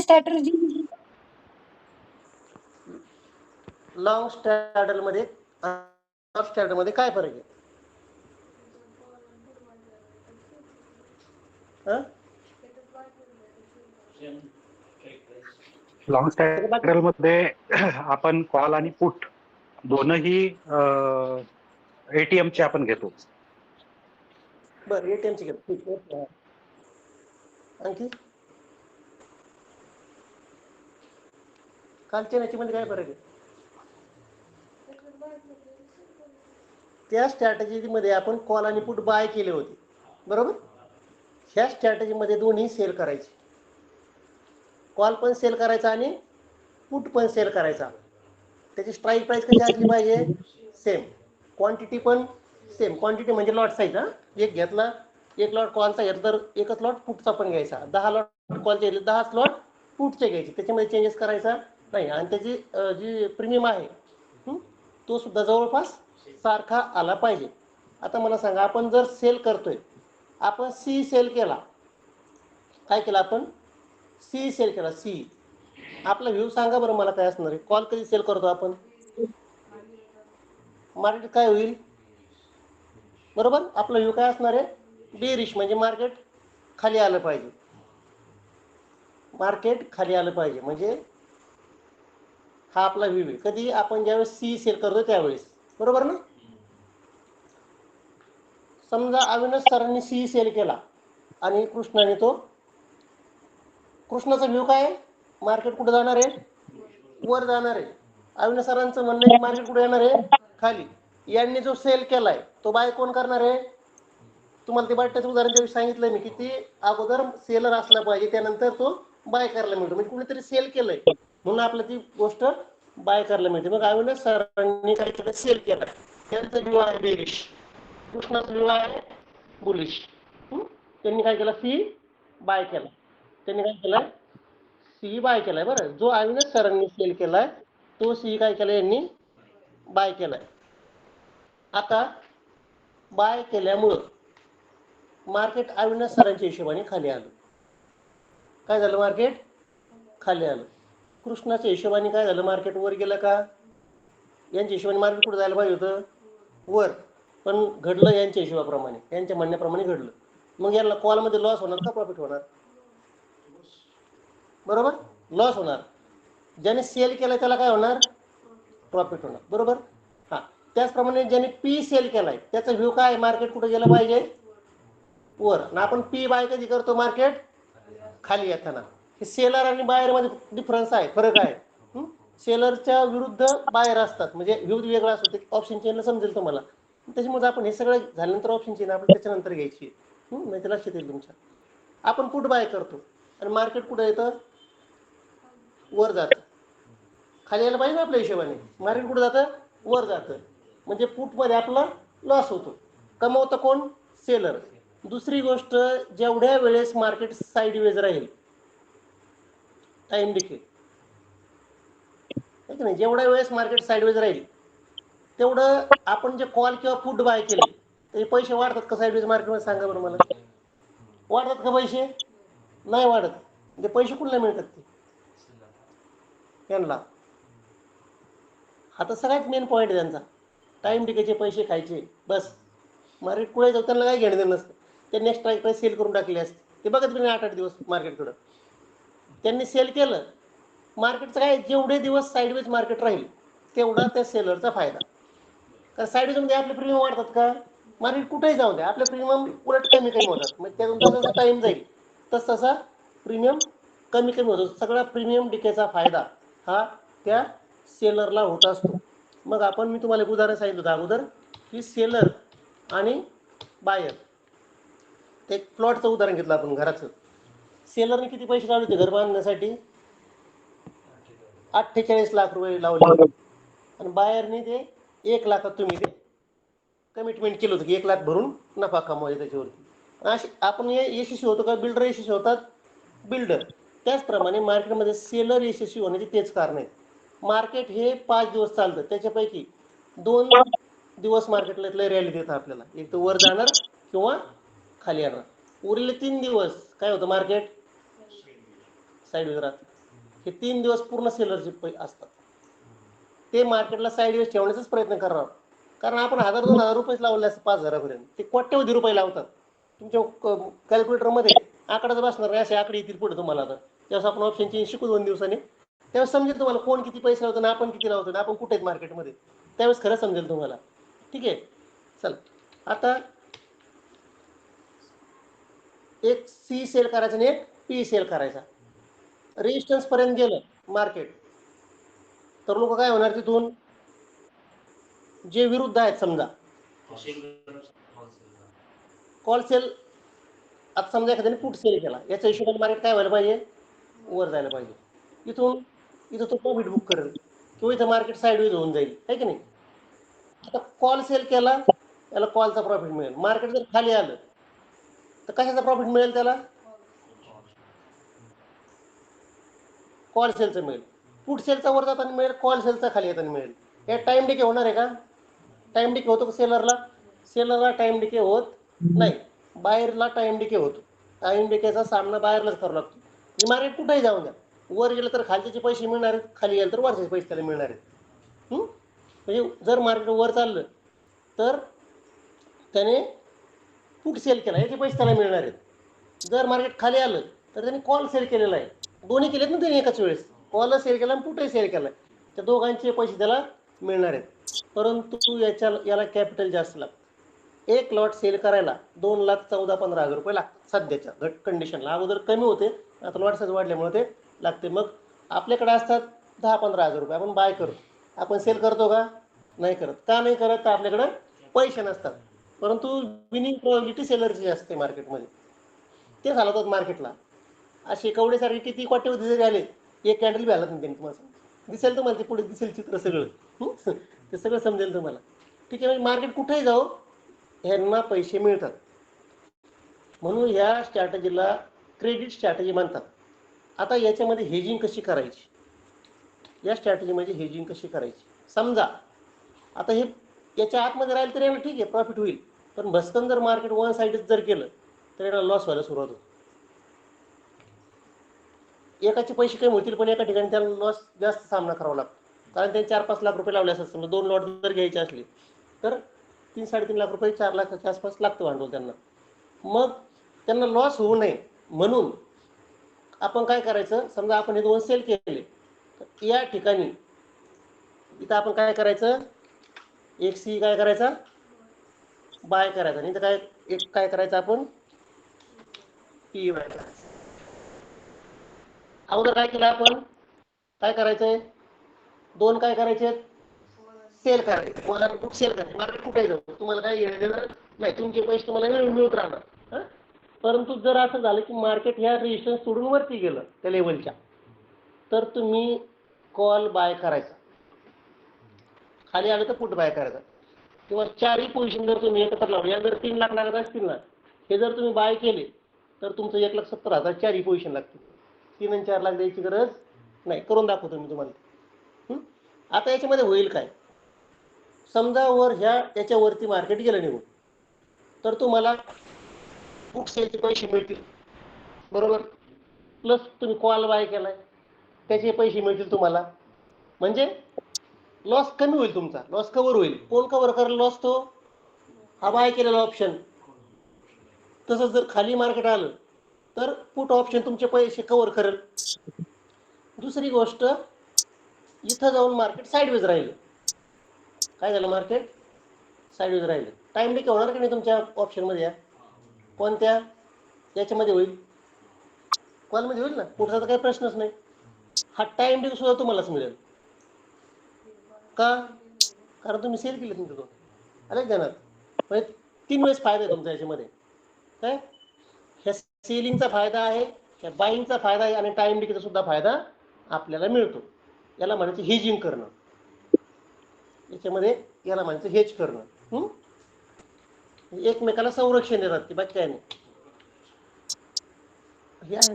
स्ट्रॅटेजी लॉंग स्ट्रॅडल मध्ये शॉर्ट स्ट्रॅडल मध्ये काय फरक आहे? लॉंग स्ट्रॅटेजी मध्ये आपण कॉल आणि पुट दोनही एटीएम चे आपण घेतो. बरं, एटीएम चे घेतो. आणखी कालच्या याच्यामध्ये काय फरक आहे? त्या स्ट्रॅटेजी मध्ये आपण कॉल आणि पुट बाय केले होते, बरोबर. ह्या स्ट्रॅटेजी मध्ये दोन्ही सेल करायचे, कॉल पण सेल करायचा आणि पुट पण सेल करायचा. त्याची स्ट्राईक प्राइस कशी असली पाहिजे? सेम. क्वांटिटी पण सेम. क्वांटिटी म्हणजे लॉट साईज. एक घेतला एक लॉट कॉलचा घेतला तर एकच लॉट पुटचा पण घ्यायचा, 10 लॉट कॉलचे घेतले 10 लॉट पुटचे घ्यायचे, त्याच्यामध्ये चेंजेस करायचा नाही. आणि त्याची जी प्रीमियम आहे तो सुद्धा जवळपास सारखा आला पाहिजे. आता मला सांगा, आपण जर सेल करतोय, आपण सी सेल केला, काय केलं आपण? सी सेल केला. सी आपला व्ह्यू सांगा बरं मला काय असणार आहे? कॉल कधी सेल करतो आपण? मार्केट काय होईल? बरोबर, आपला व्ह्यू काय असणार आहे? बेरिश, म्हणजे मार्केट खाली आलं पाहिजे. मार्केट खाली आलं पाहिजे म्हणजे हा आपला व्ह्यू आहे. कधी? आपण ज्यावेळेस सी सेल करतो त्यावेळेस, बरोबर ना? समजा अविनाश सरांनी सी सेल केला आणि कृष्णाने तो, कृष्णाचा व्ह्यू काय आहे? मार्केट कुठे जाणार आहे? वर जाणार आहे. अविनाश सरांचं म्हणणं आहे की मार्केट कुठे येणार आहे? खाली. यांनी जो सेल केलाय तो बाय कोण करणार आहे? तुम्हाला ते बटाट्याचं उदाहरण त्यावेळी सांगितलं मी, की ते अगोदर सेलर असला पाहिजे, त्यानंतर तो बाय करायला मिळतो. म्हणजे कुणीतरी सेल केलंय म्हणून आपल्याला ती गोष्ट बाय करायला मिळते. मग अविनाश सरांनी काय केलं? सेल केला. त्यांचा व्ह्यू आहे बेरिश, कृष्णाचा व्ह्यू आहे बुलिश. त्यांनी काय केलं? सी बाय केला. त्यांनी काय केलंय? सी बाय केलाय. बरं, जो अविनाश सरांनी सेल केलाय तो सी काय केलाय? यांनी बाय केलाय. आता बाय केल्यामुळं मार्केट अविनाश सरांच्या हिशोबाने खाली आलं. काय झालं? मार्केट खाली आलं. कृष्णाच्या हिशोबाने काय झालं? मार्केट वर गेलं का? यांच्या हिशोबाने मार्केट कुठे जायला पाहिजे होतं? वर. पण घडलं यांच्या हिशोबाप्रमाणे, यांच्या म्हणण्याप्रमाणे घडलं. मग याला कॉलमध्ये लॉस होणार का प्रॉफिट होणार? बरोबर, लॉस होणार. ज्याने सेल केलाय त्याला काय होणार? प्रॉफिट होणार. बरोबर. हा, त्याचप्रमाणे ज्याने पी सेल केलाय त्याचा व्ह्यू काय? मार्केट कुठे गेलं पाहिजे? वर. आणि आपण पी बाय कधी करतो? मार्केट खाली येताना. हे सेलर आणि बायर मध्ये डिफरन्स आहे, फरक आहे. सेलरच्या विरुद्ध बायर असतात, म्हणजे व्ह्यू वेगळा असतो. ऑप्शन चेनला समजेल तुम्हाला. त्याच्यामुळे आपण हे सगळं झाल्यानंतर ऑप्शन चेन आपण त्याच्यानंतर घ्यायची, म्हणजे लक्षात येईल तुमच्या. आपण पुट बाय करतो आणि मार्केट कुठं येतं? वर जातं. खाली यायला पाहिजे ना आपल्या हिशोबाने. मार्केट कुठं जातं? वर जातं. म्हणजे पुटमध्ये आपला लॉस होतो. कमवतं कोण? सेलर. दुसरी गोष्ट, जेवढ्या वेळेस मार्केट साईडवेज राहील, टाइम डिके, नाही, जेवढ्या वेळेस मार्केट साईडवेज राहील तेवढं आपण जे कॉल किंवा पुट बाय केले ते पैसे वाढतात का साईडवेज मार्केटमध्ये? सांगा बरं मला. वाढतात का पैसे? नाही वाढत. म्हणजे पैसे कुठला मिळतात? ते त्यांना. हा तर सगळ्यात मेन पॉईंट आहे त्यांचा. टाइम डिकेचे पैसे खायचे बस. मार्केट कुठे जाऊ त्यांना काय घेणं देणं नसतं. त्यांनी स्ट्राईक प्राईस सेल करून टाकली असते. ते बघत तुम्ही 8-8 दिवस मार्केटकडं. त्यांनी सेल केलं, मार्केटचं काय, जेवढे दिवस साईडवेज मार्केट राहील तेवढा त्या सेलरचा फायदा. कारण साईडवेजमध्ये आपले प्रीमियम वाढतात का? मार्केट कुठेही जाऊ द्या, आपले प्रीमियम उलट कमी कमी होतात. मग त्यातून जसा टाइम जाईल तसा प्रीमियम कमी कमी होतो. सगळा प्रीमियम डिकेचा फायदा हा त्या सेलरला होत असतो. मग मी तुम्हाला एक उदाहरण सांगितलं होतं अगोदर, की सेलर आणि बायर. ते एक प्लॉटचं उदाहरण घेतलं आपण, घराचं. सेलरने किती पैसे लावले होते घर बांधण्यासाठी? 48 लाख रुपये लावले. आणि बायरने ते 1 लाखात तुम्ही ते कमिटमेंट केलं होतं की 1 लाख भरून नफा कमवायचा त्याच्यावरती. असे आपण यशस्वी होतो का? बिल्डर यशस्वी होतात? बिल्डर. त्याचप्रमाणे मार्केटमध्ये सेलर यशस्वी होण्याचे तेच कारण आहेत. मार्केट हे 5 दिवस चालतं, त्याच्यापैकी 2 दिवस मार्केटला रॅली देतात आपल्याला. एक तर वर जाणार किंवा खाली येणार. उरलेले 3 दिवस काय होतं? मार्केट साईडवेज राहतं. हे 3 दिवस पूर्ण सेलरचे असतात. ते मार्केटला साईडवेज ठेवण्याचाच प्रयत्न करणार. कारण आपण 1000-2000 रुपयेच लावले असते 5000पर्यंत. ते कोट्यवधी रुपये लावतात. तुमच्या कॅल्क्युलेटरमध्ये आकडाच बसणार नाही, असे आकडे येतील पुढे तुम्हाला. आता त्यावेळेस आपण ऑप्शन चेंज शिकू 2 दिवसांनी, त्यावेळेस समजेल तुम्हाला कोण किती पैसे लावतो ना आपण किती लावतो ना आपण कुठे आहेत मार्केटमध्ये. त्यावेळेस खरं समजेल तुम्हाला. ठीक आहे, चल. आता एक सी सेल करायचा आणि एक पी सेल करायचा. रेजिस्टन्स पर्यंत गेलं मार्केट तर लोक काय होणार? तिथून जे विरुद्ध आहेत, समजा कॉल सेल, आता समजा एखाद्याने पुट सेल केला, याच्या हिशोबाने मार्केट काय व्हायला पाहिजे? वर जायला पाहिजे. इथं तो प्रॉफिट बुक करेल किंवा इथं मार्केट साईडवेज होऊन जाईल, आहे की नाही? आता कॉल सेल केला, याला कॉलचा प्रॉफिट मिळेल. मार्केट जर खाली आलं तर कशाचा प्रॉफिट मिळेल त्याला? कॉल सेलचं मिळेल. पुट सेलचा वर जाताना मिळेल, कॉल सेलचा खाली येताना मिळेल. या टाइम डिके होणार आहे का? टाइम डिके होतो का सेलरला? सेलरला टाइम डिके होत नाही, बाहेरला टाइम डिके होतो. टाइम डिकेचा सामना बाहेरलाच करावा लागतो. मार्केट कुठेही जाऊन द्या, वर गेलं तर खालच्याचे पैसे मिळणार आहेत, खाली गेलं तर वरचे पैसे त्याला मिळणार आहेत. म्हणजे जर मार्केट वर चाललं तर त्याने पुट सेल केला, याचे पैसे त्याला मिळणार आहेत. जर मार्केट खाली आलं तर त्यांनी कॉल सेल केलेला आहे. दोन्ही केलेत ना त्यांनी एकाच वेळेस, कॉल सेल केला आणि पुटही सेल केला. त्या दोघांचे पैसे त्याला मिळणार आहेत. परंतु याला कॅपिटल जास्त लागतं. एक लॉट सेल करायला 2,14,15,000 रुपये लागतात सध्याच्या घट कंडिशनला. अगोदर कमी होते, आता लॉट साईज वाढल्यामुळे ते लागते. मग आपल्याकडे असतात 10-15,000 रुपये, आपण बाय करतो. आपण सेल करतो का? नाही करत. का नाही करत? तर आपल्याकडे पैसे नसतात. परंतु विनिंग प्रोबॅबिलिटी सेलरची असते मार्केटमध्ये, ते चालवतात मार्केटला. असे कवडेसारखे किती कोट्यवधी जरी आले, एक कॅन्डल बी आला नाही त्यांनी, तुम्हाला दिसेल, तुम्हाला ते पुढे दिसेल चित्र सगळं. ते सगळं समजेल तुम्हाला. ठीक आहे. म्हणजे मार्केट कुठेही जाओ, ह्यांना पैसे मिळतात. म्हणून ह्या स्ट्रॅटेजीला क्रेडिट स्ट्रॅटेजी म्हणतात. आता याच्यामध्ये हेजिंग कशी करायची? या स्ट्रॅटेजीमध्ये हेजिंग कशी करायची? समजा आता हे याच्या आतमध्ये राहील तर याला ठीक आहे, प्रॉफिट होईल. पण भस्कन जर मार्केट वन साईडच जर केलं तर याला लॉस व्हायला सुरुवात होते. एकाचे पैसे कमी होतील, पण एका ठिकाणी त्याला लॉस जास्त सामना करावा लागतो. कारण त्यांनी 4-5 लाख रुपये लावले असतात. समजा 2 लॉट जर घ्यायचे असले तर 3-3.5 लाख रुपये, 4 लाखाच्या आसपास लागतं भांडवल त्यांना. मग त्यांना लॉस होऊ नये म्हणून आपण काय करायचं? समजा आपण हे 2 सेल केले तर या ठिकाणी इथं आपण काय करायचं? एक सी काय करायचा? बाय करायचा. नाही तर काय एक काय करायचं आपण? पी बाय करायचं. अगोदर काय केलं आपण? काय करायचंय? 2 काय करायचे? सेल करायचे. मला बुक सेल करायचे. मार्केट कुठे जाऊ, तुम्हाला काय घेणं नाही, तुमचे पैसे तुम्हाला मिळत राहणार. परंतु जर असं झालं की मार्केट ह्या रेजिस्टन्स सोडून वरती गेलं त्या लेवलच्या, तर तुम्ही कॉल बाय करायचा. खाली आलं तर पुट बाय करायचा. किंवा 4ही पोझिशन जर तुम्ही एकत्र लावली, या जर 3 लाख लागत असतील ना, हे जर तुम्ही बाय केले तर तुमचं 1,70,000 4ही पोझिशन लागते. 3 आणि 4 लाख द्यायची गरज नाही. करून दाखवतो मी तुम्हाला. आता याच्यामध्ये होईल काय? समजा वर याच्यावरती मार्केट गेलं निघून, तर तुम्हाला बुक सेलचे पैसे मिळतील, बरोबर. प्लस तुम्ही कॉल बाय केलाय त्याचे पैसे मिळतील तुम्हाला. म्हणजे लॉस कमी होईल तुमचा, लॉस कव्हर होईल. कोण कव्हर करेल लॉस? तो हा बाय केलेला ऑप्शन. तसंच जर खाली मार्केट आलं तर पुट ऑप्शन तुमचे पैसे कव्हर करेल. दुसरी गोष्ट, इथं जाऊन मार्केट साईडवेज राहिलं. काय झालं? मार्केट साईडवेज राहिलं. टाइम डिके होणार की नाही तुमच्या ऑप्शनमध्ये? या कोणत्या? याच्यामध्ये होईल, कॉलमध्ये होईल ना. पुढचा तर काही प्रश्नच नाही. हा टाइम डिके सुद्धा तुम्हालाच मिळेल. का? कारण तुम्ही सेल केले तुमचे 2. आले ध्यानात? म्हणजे 3 वेळेस फायदा आहे तुमचा याच्यामध्ये. काय? ह्या सेलिंगचा फायदा आहे, ह्या बाईंगचा फायदा आहे, आणि टाइम डिकेचा सुद्धा फायदा आपल्याला मिळतो. याला म्हणायचं हेजिंग करणं. याच्यामध्ये याला म्हणायचं हेज करणं. एकमेकाला संरक्षण देतात ते, बाकी काय नाही. हे आहे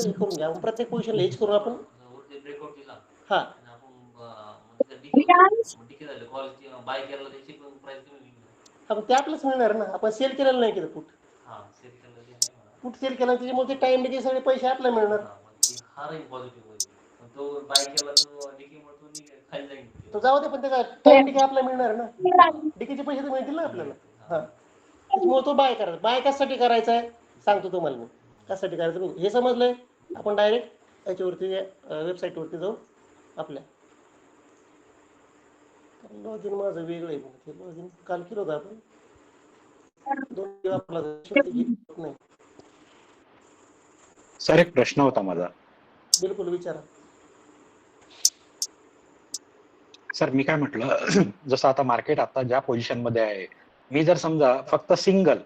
हे करून घ्या. प्रत्येक पोझिशनला हेज करून आपण हा आपण ते आपलंच मिळणार ना. आपण सेल केलेलं नाही केलं पुट. पुट सेल केलं त्याच्यामुळे ते टाइम डिके सगळे पैसे आपल्याला मिळणार. तो जाऊ दे, पण त्याचा टाइम डिके आपल्याला मिळणार ना. डिकेचे पैसे तर मिळतील ना आपल्याला. हा, त्याच्यामुळे तो बाय करायचा. बाय कशासाठी करायचा आहे सांगतो तुम्हाला मी. कशासाठी करायचं हे समजलंय? आपण डायरेक्ट याच्यावरती वेबसाईटवरती जाऊ. आपल्या लॉग इन माझं वेगळं आहे. लॉग इन काल केलं होतं आपण. 2 वापरला नाही. सर एक प्रश्न होता माझा. बिलकुल विचारा. सर मी काय म्हटलं, जसं आता मार्केट आता ज्या पोझिशन मध्ये आहे, मी जर समजा फक्त सिंगल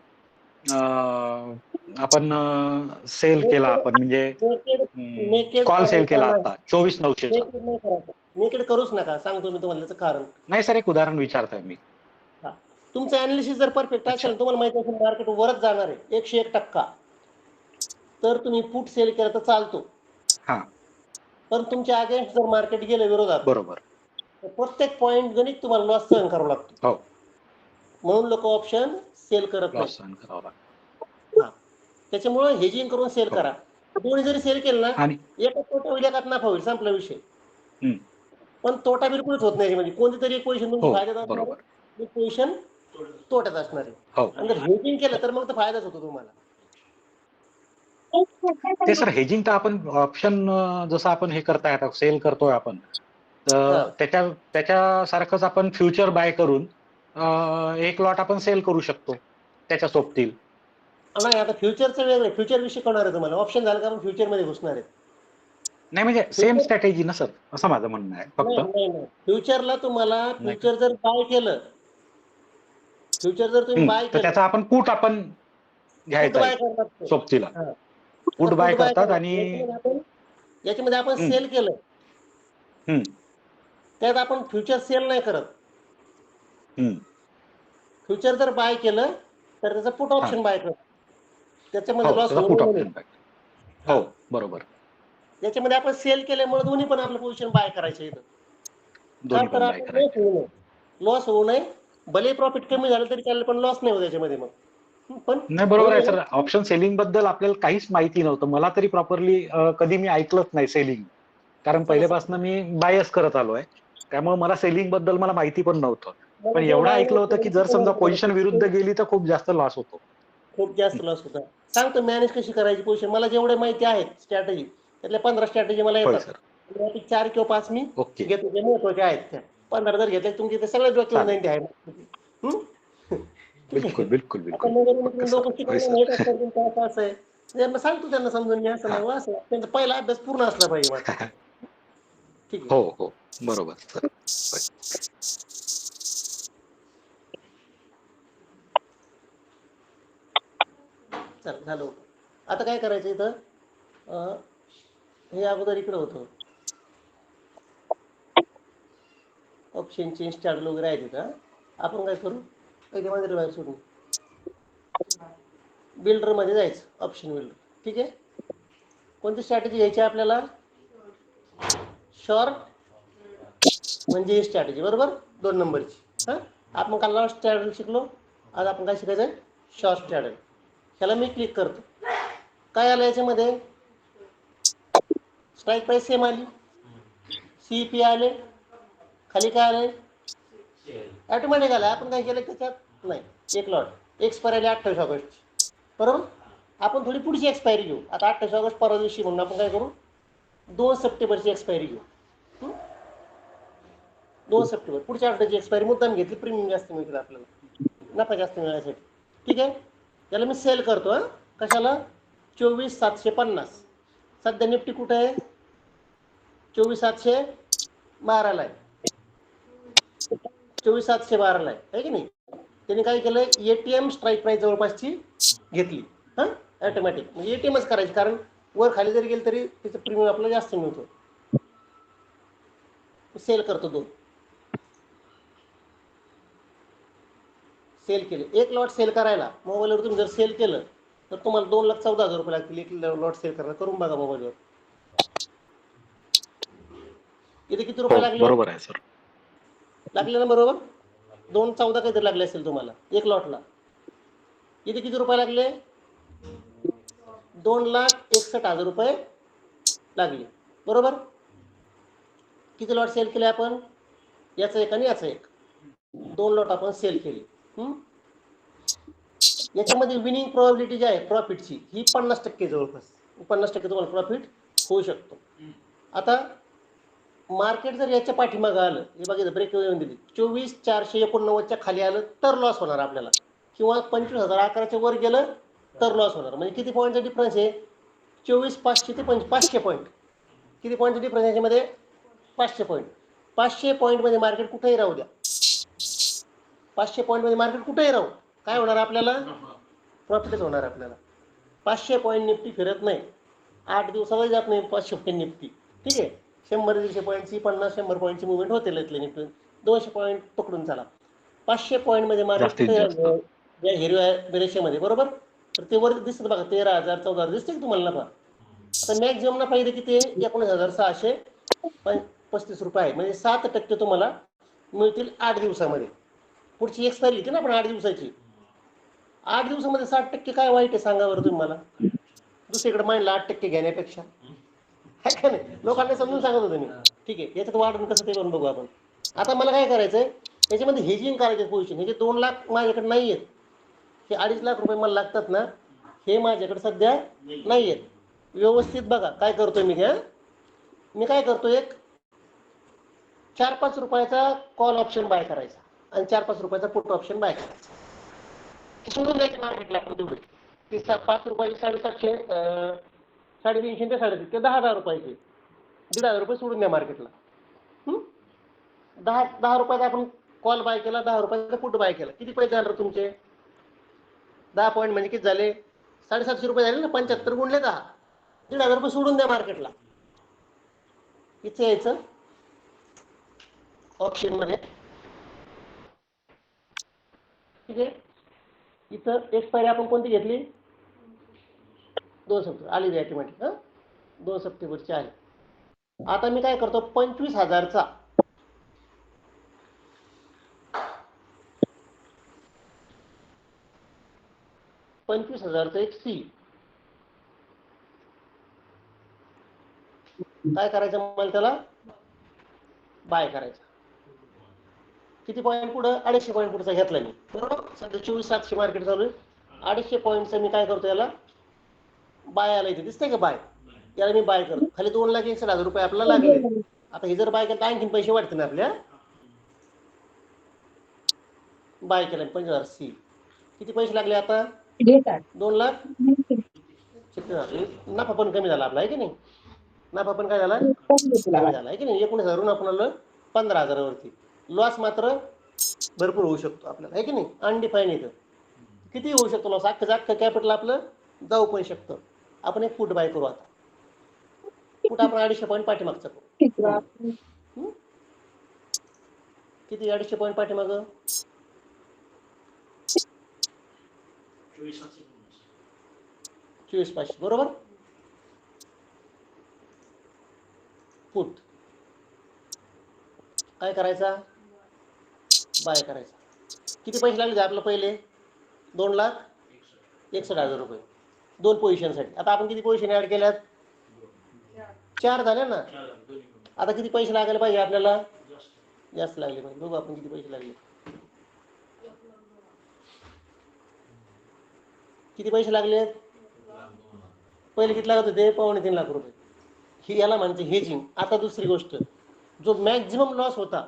आपण सेल केला, आपण म्हणजे कॉल सेल केला आता 24,900. नेकेड करूच नका, सांगतो मी तुम्हाला त्याचं कारण. नाही सर, एक उदाहरण विचारतोय मी. तुमचं अनालिसिस जर परफेक्ट असेल, तुम्हाला माहिती असेल मार्केट वरच जाणार आहे 101%, तर तुम्ही पुट सेल केला तर चालतो. पण तुमच्या अगेन्स्ट जर मार्केट गेलं विरोधात, बरोबर, प्रत्येक पॉईंट गणित तुम्हाला लॉस सहन करावा लागतो. म्हणून लोक ऑप्शन सेल करत नाही. त्याच्यामुळे हेजिंग करून सेल करा. दोन्ही जरी सेल केलं ना, एका तोटा होईल एकात नफा होईल, संपला विषय. पण तोटा बिलकुलच होत नाही. म्हणजे कोणती तरी एक पोझिशन तुमची फायद्यात असणार आहे, एक पोझिशन तोट्यात असणार आहे. आणि जर हेजिंग केलं तर मग तर फायदाच होतो तुम्हाला. ते सर हेजिंग तर आपण ऑप्शन जसं आपण हे करताय आता सेल करतोय आपण, तर त्याच्यासारखंच आपण फ्युचर बाय करून एक लॉट आपण सेल करू शकतो त्याच्या सोबतील. नाही, आता फ्युचरचं वेगळं, फ्युचर विषय कळणार आहे तुम्हाला. ऑप्शन झालं का आपण फ्युचर मध्ये घुसणार आहे. नाही म्हणजे सेम स्ट्रॅटेजी ना सर, असं माझं म्हणणं आहे फक्त. नाही, फ्युचरला तुम्हाला फ्युचर जर बाय केलं, फ्युचर जर तुम्ही बाय केलं, त्याचा आपण पुट आपण घ्यायचा सोबतीला. पुट बाय करतात आणि याच्यामध्ये आपण सेल केलं, त्यात आपण फ्युचर सेल नाही करत. फ्युचर जर बाय केलं तर त्याचा पुट ऑप्शन बाय करतो. त्याच्यामध्ये लॉस हो बरोबर. याच्यामध्ये आपण सेल केल्यामुळे दोन्ही पण आपलं पोझिशन बाय करायचं इथं. तर आपण लॉस होऊ नये. भले प्रॉफिट कमी झालं तरी चालेल, पण लॉस नाही होत याच्यामध्ये. मग पण नाही, बरोबर आहे सर. ऑप्शन सेलिंग बद्दल आपल्याला काहीच माहिती नव्हतं. मला तरी प्रॉपरली कधी मी ऐकलंच नाही सेलिंग, कारण पहिल्यापासून मी बायच करत आलोय. त्यामुळे मला सेलिंग बद्दल मला माहिती पण नव्हतं. पण एवढं ऐकलं होतं की जर समजा पोझिशन विरुद्ध गेली तर खूप जास्त लॉस होतो. खूप जास्त लॉस होता. सांगतो मॅनेज कशी करायची पोझिशन. मला जेवढे माहिती आहेत स्ट्रॅटेजी, त्यातल्या 15 स्ट्रॅटेजी मला येतात. 4 किंवा 5 मी घेतो, जे महत्वाचे आहेत. त्या 15 जर घेतले तुमची ते सगळं डोक्यावर जाईल. आहे बिलकुल बिलकुल बिलकुल. लोक शिकायला माहित असतात तुमचं असं आहे, त्यांना सांगतो, त्यांना समजून मी असं नाही असं. त्यांचा पहिला अभ्यास पूर्ण असला पाहिजे. ठीक आहे. हो बरोबर. चल झालं. आता काय करायचं इथं, हे अगोदर इकडं होतं ऑप्शन चेंज स्टार्ट वगैरे आहे तिथं. आपण काय करू, त्याच्यामध्ये बाहेर सोडून बिल्डर मध्ये जायचं, ऑप्शन बिल्डर. ठीक आहे. कोणती स्ट्रॅटेजी घ्यायची आपल्याला, शॉर्ट म्हणजे ही स्ट्रॅटेजी, बरोबर, 2 नंबरची. आपण काल लास्ट स्ट्रॅटेजी शिकलो, आज आपण काय शिकायचं, शॉर्ट स्ट्रॅटेजी. ह्याला मी क्लिक करतो. काय आलं याच्यामध्ये, स्ट्राईक प्राइस सेम आली, सीपी आले, खाली काय आले, ऑटोमॅटिक आलं. आपण काय केलं त्याच्यात नाही. एक लॉट एक्सपायरी आली 28 ऑगस्ट, बरोबर. आपण थोडी पुढची एक्सपायरी घेऊ. आता 28 ऑगस्ट परवा दिवशी, म्हणून आपण काय करू, 2 सप्टेंबरची एक्सपायरी घेऊ. 2 सप्टेंबर पुढच्या आठवड्याची एक्सपायरी मुद्दाम घेतली, प्रीमियम जास्त मिळतील आपल्याला, नफा जास्त मिळण्यासाठी. ठीक आहे. त्याला मी सेल करतो. कशाला, 24,750. सध्या निफ्टी कुठे आहे, 24,712 आहे. 24,712 आहे की नाही. त्यांनी काय केलं, एटीएम स्ट्राईक प्राइस जवळपासची घेतली. ऑटोमॅटिक म्हणजे एटीएमच करायची, कारण वर खाली जरी गेलं तरी त्याचं प्रीमियम आपल्याला जास्त मिळतो. सेल करतो 2. सेल केले. एक लॉट सेल करायला मोबाईलवर तुम्ही जर सेल केलं तर तुम्हाला 2,14,000 रुपये लागतील एक लॉट सेल करायला. करून बघा मोबाईलवर. इथे किती रुपये लागले, बरोबर आहे सर, लागले ना, बरोबर. 2,14 काहीतरी लागले असेल तुम्हाला एक लॉटला. इथे किती रुपये लागले, 2,61,000 रुपये लागले, बरोबर. किती लॉट सेल केले आपण, याचं एक आणि याचं एक, 2 लॉट आपण सेल केले. याच्यामध्ये विनिंग प्रोबॅबिलिटी जी आहे प्रॉफिटची, ही 50% जवळपास. 50% तुम्हाला प्रॉफिट होऊ शकतो. आता मार्केट जर याच्या पाठीमागं आलं, हे बघितलं ब्रेक येऊन दिली, 24,489च्या खाली आलं तर लॉस होणार आपल्याला, किंवा 25,011च्या वर गेलं तर लॉस होणार. म्हणजे किती पॉईंटचा डिफरन्स आहे, 24,500 ते 500 पॉईंट. किती पॉईंटचा डिफरन्स याच्यामध्ये, 500 पॉईंट. 500 पॉईंटमध्ये मार्केट कुठेही राहू द्या, 500 पॉईंटमध्ये मार्केट कुठेही राहू, काय होणार आपल्याला, प्रॉफिटच होणार आपल्याला. 500 पॉईंट निफ्टी फिरत नाही, 8 दिवसाला जात नाही 500 पॉईंट निफ्टी. ठीक आहे. 100-150 पॉईंटची 50-100 पॉईंटची मुवमेंट होते निफ्टी. 200 पॉईंट पकडून चला. 500 पॉईंट मध्ये मार्केट जास्तीत कुठे जास्त. या हिरव्या रेषेमध्ये, बरोबर. तर ते वर दिसत बघा 13,000 14,000 दिसते की तुम्हाला नफा. आता मॅक्झिमम नफा इथे किती आहे? 19,635 रुपये आहे. म्हणजे 7% तुम्हाला मिळतील 8 दिवसामध्ये. पुढची एक्सपायरी येते ना आपण 8 दिवसाची. 8 दिवसामध्ये 60% काय वाईट आहे सांगा बरं तुम्ही मला. दुसरीकडे मांडला 8% घेण्यापेक्षा, काय का नाही. लोकांना समजून सांगत होतो मी. ठीक आहे, याच्यात वाढून कसं ते पण बघू आपण. आता मला काय करायचंय, याच्यामध्ये हेजिंग करायचे पोझिशन. हे जे 2 लाख माझ्याकडे नाही आहेत, हे 2.5 लाख रुपये मला लागतात ना, हे माझ्याकडे सध्या नाही आहेत. व्यवस्थित बघा काय करतोय मी. मी काय करतो, एक 4-5 रुपयाचा कॉल ऑप्शन बाय करायचा आणि 4-5 रुपयाचा पुट ऑप्शन बाय करायचा. सोडून द्यायचे मार्केटला आपण तेवढे. ते 5 रुपयाचे 750, 350 ते 350 ते 10,000 रुपयाचे 1,500 रुपये सोडून द्या मार्केटला. 10 रुपयाचा आपण कॉल बाय केला, 10 रुपयाचा पुट बाय केला. किती पैसे झाले तुमचे? 10 पॉईंट म्हणजे किती झाले? 750 रुपये झाले ना. 75 गुणले 10, 1,500 रुपये सोडून द्या मार्केटला. इथे यायचं ऑप्शन मध्ये. ठीक आहे, इथं एक्सपायरी आपण कोणती घेतली? 2 सप्टेंबर आली ऑटोमॅटिक. 2 सप्टेंबरची आली. आता मी काय करतो, 25,000चा एक सी काय करायचं मला, त्याला बाय करायचं. किती पॉईंट पुढं? 250 पॉईंट पुढचा घेतला मी, बरोबर. सध्या 24,700 मार्केट चालू आहे. 250 पॉईंटचं मी काय करतो, याला बाय आला. इथे दिसतंय का बाय? याला मी बाय करतो. खाली 2,61,000 रुपये आपल्याला लागले. आता हे जर बाय केलं तर आणखीन पैसे वाढतील ना आपल्या. बाय केलं 25,000 सी. किती पैसे लागले आता? 2 लाख. नफा पण कमी झाला आपला, आहे की नाही. नफा पण काय झाला? कमी झाला, आहे की नाही. 19,000 वरून आपण आलो 15,000 वरती. लॉस मात्र भरपूर होऊ शकतो आपल्याला, आहे की नाही. अनडिफाईन येतं. किती होऊ शकतो लॉस? अख्खं कॅपिटल आपलं जाऊ पण शकतं. आपण एक फूट बाय करू आता. फूट आपण 250 पॉईंट पाठीमागचा करू. किती? 250 पॉईंट पाठीमाग 24,500, बरोबर. फूट काय करायचा? बाय करायचा. किती पैसे लागले आपलं पहिले? 2,61,000 रुपये 2 पोझिशनसाठी. आता आपण किती पोझिशन ऍड केल्यात? 4 झाले ना. आता किती पैसे लागायला पाहिजे आपल्याला? जास्त लागले पाहिजे. बघू आपण किती पैसे लागले. किती पैसे लागले? पहिले किती लागत होते? 2.25 लाख रुपये. ही याला म्हणते हेजिंग. आता दुसरी गोष्ट, जो मॅक्झिमम लॉस होता,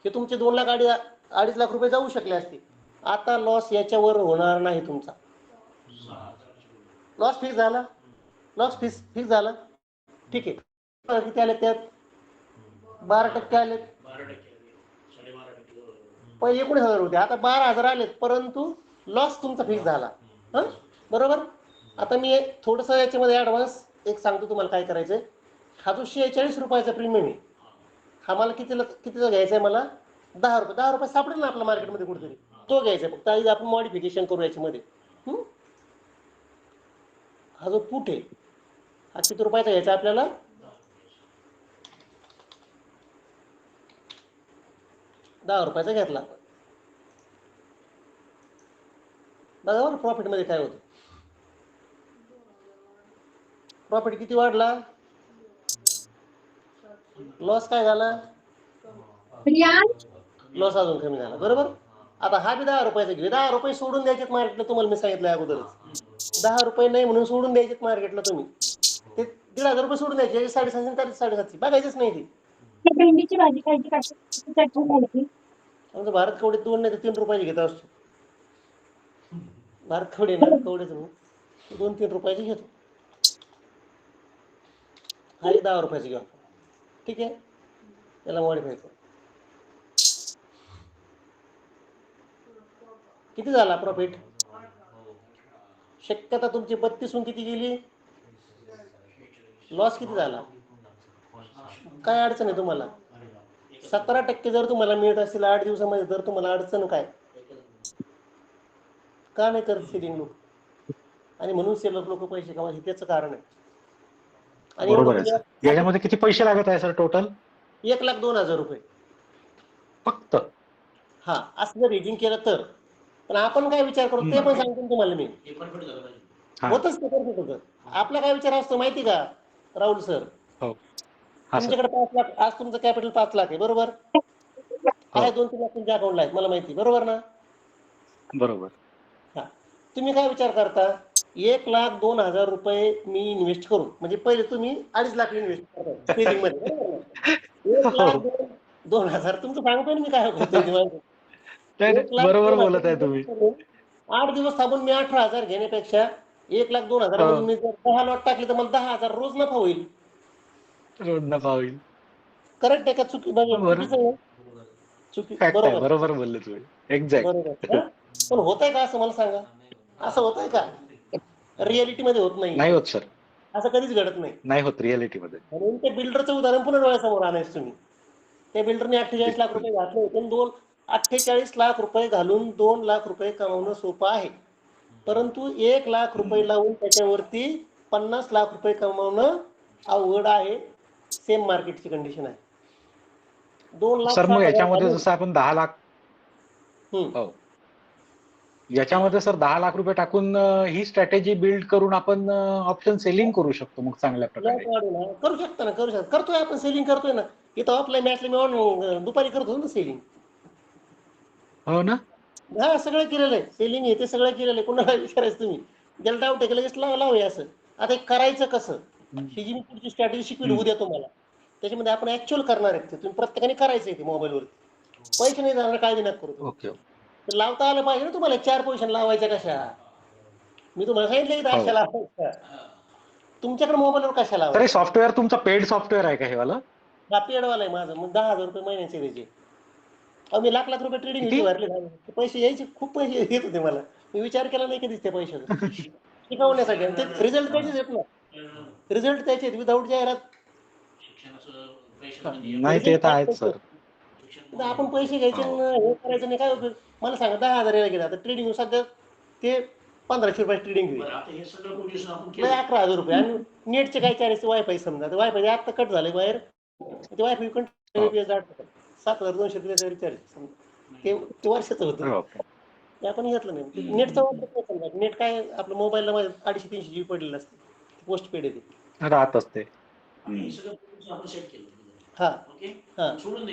हे तुमचे 2 लाख 2.5 लाख रुपये जाऊ शकले असते. आता लॉस याच्यावर होणार नाही तुमचा. लॉस फिक्स झाला. लॉस फिक्स झाला. ठीक आहे. किती आले त्यात? 12% आले. पहिले 19,000 होते, आता 12,000 आलेत. परंतु लॉस तुमचा फिक्स झाला. बरोबर. आता मी थोडंसं याच्यामध्ये ॲडव्हान्स एक सांगतो तुम्हाला काय करायचंय. हा जो 46 रुपयाचा प्रीमियम आहे, हा मला कितीचा घ्यायचा आहे? मला 10 रुपये. 10 रुपये सापडेल ना आपल्या मार्केटमध्ये कुठेतरी, तो घ्यायचा आहे. फक्त आपण मॉडिफिकेशन करू याच्यामध्ये. हा जो पुट आहे, हा किती रुपयाचा घ्यायचा आपल्याला? 10 रुपयाचा घेतला. बघा बरं प्रॉफिटमध्ये काय होतं. प्रॉफिट किती वाढला? लॉस काय झाला? लॉस अजून कमी झाला, बरोबर. आता हा बी 10 रुपयाचा घे. 10 रुपये सोडून द्यायचे मार्केटला. तुम्हाला मी सांगितलं अगोदरच, 10 रुपये नाही म्हणून सोडून द्यायचे मार्केटला तुम्ही. ते 1,500 रुपये सोडून द्यायचे. 750 750 बघायचंच नाही. ती भेंडीची भाजी खायची का? आमचं भारत कवडे 2 नाही तर 3 रुपयाचे घेत असतो. भारत कवडे ना, कवडेच 2-3 रुपयाचे घेतो. हा एक 10 रुपयाचा घेऊ. ठीक आहे, त्याला मॉडिफाय करू. किती झाला प्रॉफिट? शक्यता तुमची 32 किती गेली? लॉस किती झाला? काय अडचण आहे तुम्हाला? 17% जर तुम्हाला मिळत असेल 8 दिवसामध्ये, तर तुम्हाला अडचण काय? का नाही करत सेलिंग लोक? आणि म्हणून सेलर लोक पैसे कमावतात, त्याचं कारण आहे. आणि बरोबर आहे सर. याच्यामध्ये किती पैसे लागत आहे सर टोटल? 1,02,000 रुपये फक्त. हा, असं जर रेजिंग केलं तर. पण आपण काय विचार करतो ते पण सांगतो तुम्हाला मी. होतच ते करत होतं. आपला काय विचार असतो माहिती का राहुल सर? तुमच्याकडे 5 लाख, आज तुमचं कॅपिटल 5 लाख आहे, बरोबर आहे? 2-3 लाख तुमच्या अकाउंटला आहेत, मला माहिती, बरोबर ना? बरोबर. हा, तुम्ही काय विचार करता? 1,02,000 रुपये मी इन्व्हेस्ट करू, म्हणजे पहिले तुम्ही 2.5 लाख इन्व्हेस्ट करता सेलिंग मध्ये, बरोबर ना? 1,02,000 तुमचं सांगतोय मी काय करतोय ते. बरोबर बोलत आहे तुम्ही. 8 दिवस थांबून मी 18,000 घेण्यापेक्षा 1,02,000 मधून मी जर 10 लॉट टाकले तर मला 10,000 रोज नफा होईल. नफा होईल. करेक्ट आहे का? चुकीचं? बरोबर बोलले तुम्ही. एक्झॅक्ट. बरोबर. पण होतंय का असं मला सांगा? असं होतंय का? रियालिटी मध्ये होत नाही. नाही होत सर. असं कधीच घडत नाही. नाही होत रियालिटी मध्ये. म्हणून ते बिल्डरचं उदाहरण पुन्हा डोळ्यासमोर आणायचं तुम्ही. त्या बिल्डरने 48 लाख रुपये घातले होते, 48 लाख रुपये घालून 2 लाख रुपये कमावणं सोपं आहे. परंतु 1 लाख रुपये लावून त्याच्यावरती 50 लाख रुपये कमावणं अवघड आहे. सेम मार्केटची कंडिशन आहे. 2 लाख सर मग याच्यामध्ये जसं आपण 10 लाख, हो, याच्यामध्ये सर 10 लाख रुपये टाकून ही स्ट्रॅटेजी बिल्ड करून आपण ऑप्शन सेलिंग करू शकतो मग चांगल्या प्रकारे. करू शकता ना, करू शकता. करतोय आपण, सेलिंग करतोय ना. इथं ऑफलाईन मॅचला मी ऑन दुपारी करतो ना सेलिंग. हो ना? हा, सगळं केलेलं आहे सेलिंग, हे ते सगळं केलेलं आहे. कोणाला विचारायचं तुम्ही? ज्याला डाऊट आहे लगेच लावूया असं. आता हे करायचं कसं, ही जी मी पुढची स्ट्रॅटेजी शिकवली उद्या तुम्हाला, त्याच्यामध्ये आपण ऍक्च्युअल करणार आहे. तुम्ही प्रत्येकाने करायचं आहे ते मोबाईलवरती. पैसे नाही जाणार, काळजी नका करू. ओके. तर लावता आलं पाहिजे ना तुम्हाला. 4 पोझिशन लावायच्या कशा? मी तुम्हाला सांगितलं की अशा लावायच्या. तुमच्याकडे मोबाईलवर कशा लावायच्या? तर सॉफ्टवेअर तुमचं पेड सॉफ्टवेअर आहे का हे वाला? हा, पेडवाला आहे माझं. मग 10,000 रुपये महिन्याचे द्यायचे. मी लाख रुपये ट्रेडिंग ह्याची भरले. पैसे यायचे, खूप पैसे येत होते मला. मी विचार केला नाही कधीच त्या पैशाचा शिकवण्यासाठी. ते रिझल्ट त्याचेच येत ना, रिझल्ट त्याचे विदाऊट जाहिरात नाही. ते तर आहेच सर. आपण पैसे घ्यायचे हे करायचं नाही, काय उपयोग? मला सांगा 10,000 यायला गेला तर ट्रेडिंग सध्या ते 1,500 रुपये ट्रेडिंग होईल, 11,000 रुपये. आणि नेटचे काय चार्जेस? वायफाय समजा, वायफाय आता कट झाले बाहेर, ते वायफाय 7,200 रुपये रिचार्ज समजा, ते वर्षाचं होतं. ते आपण घेतलं नाही. नेटचा वापर काय समजा, नेट काय आपलं मोबाईलला 250-300 GB पडलेलं असते, पोस्ट पेड येते, राहत असते. हा हा, सोडून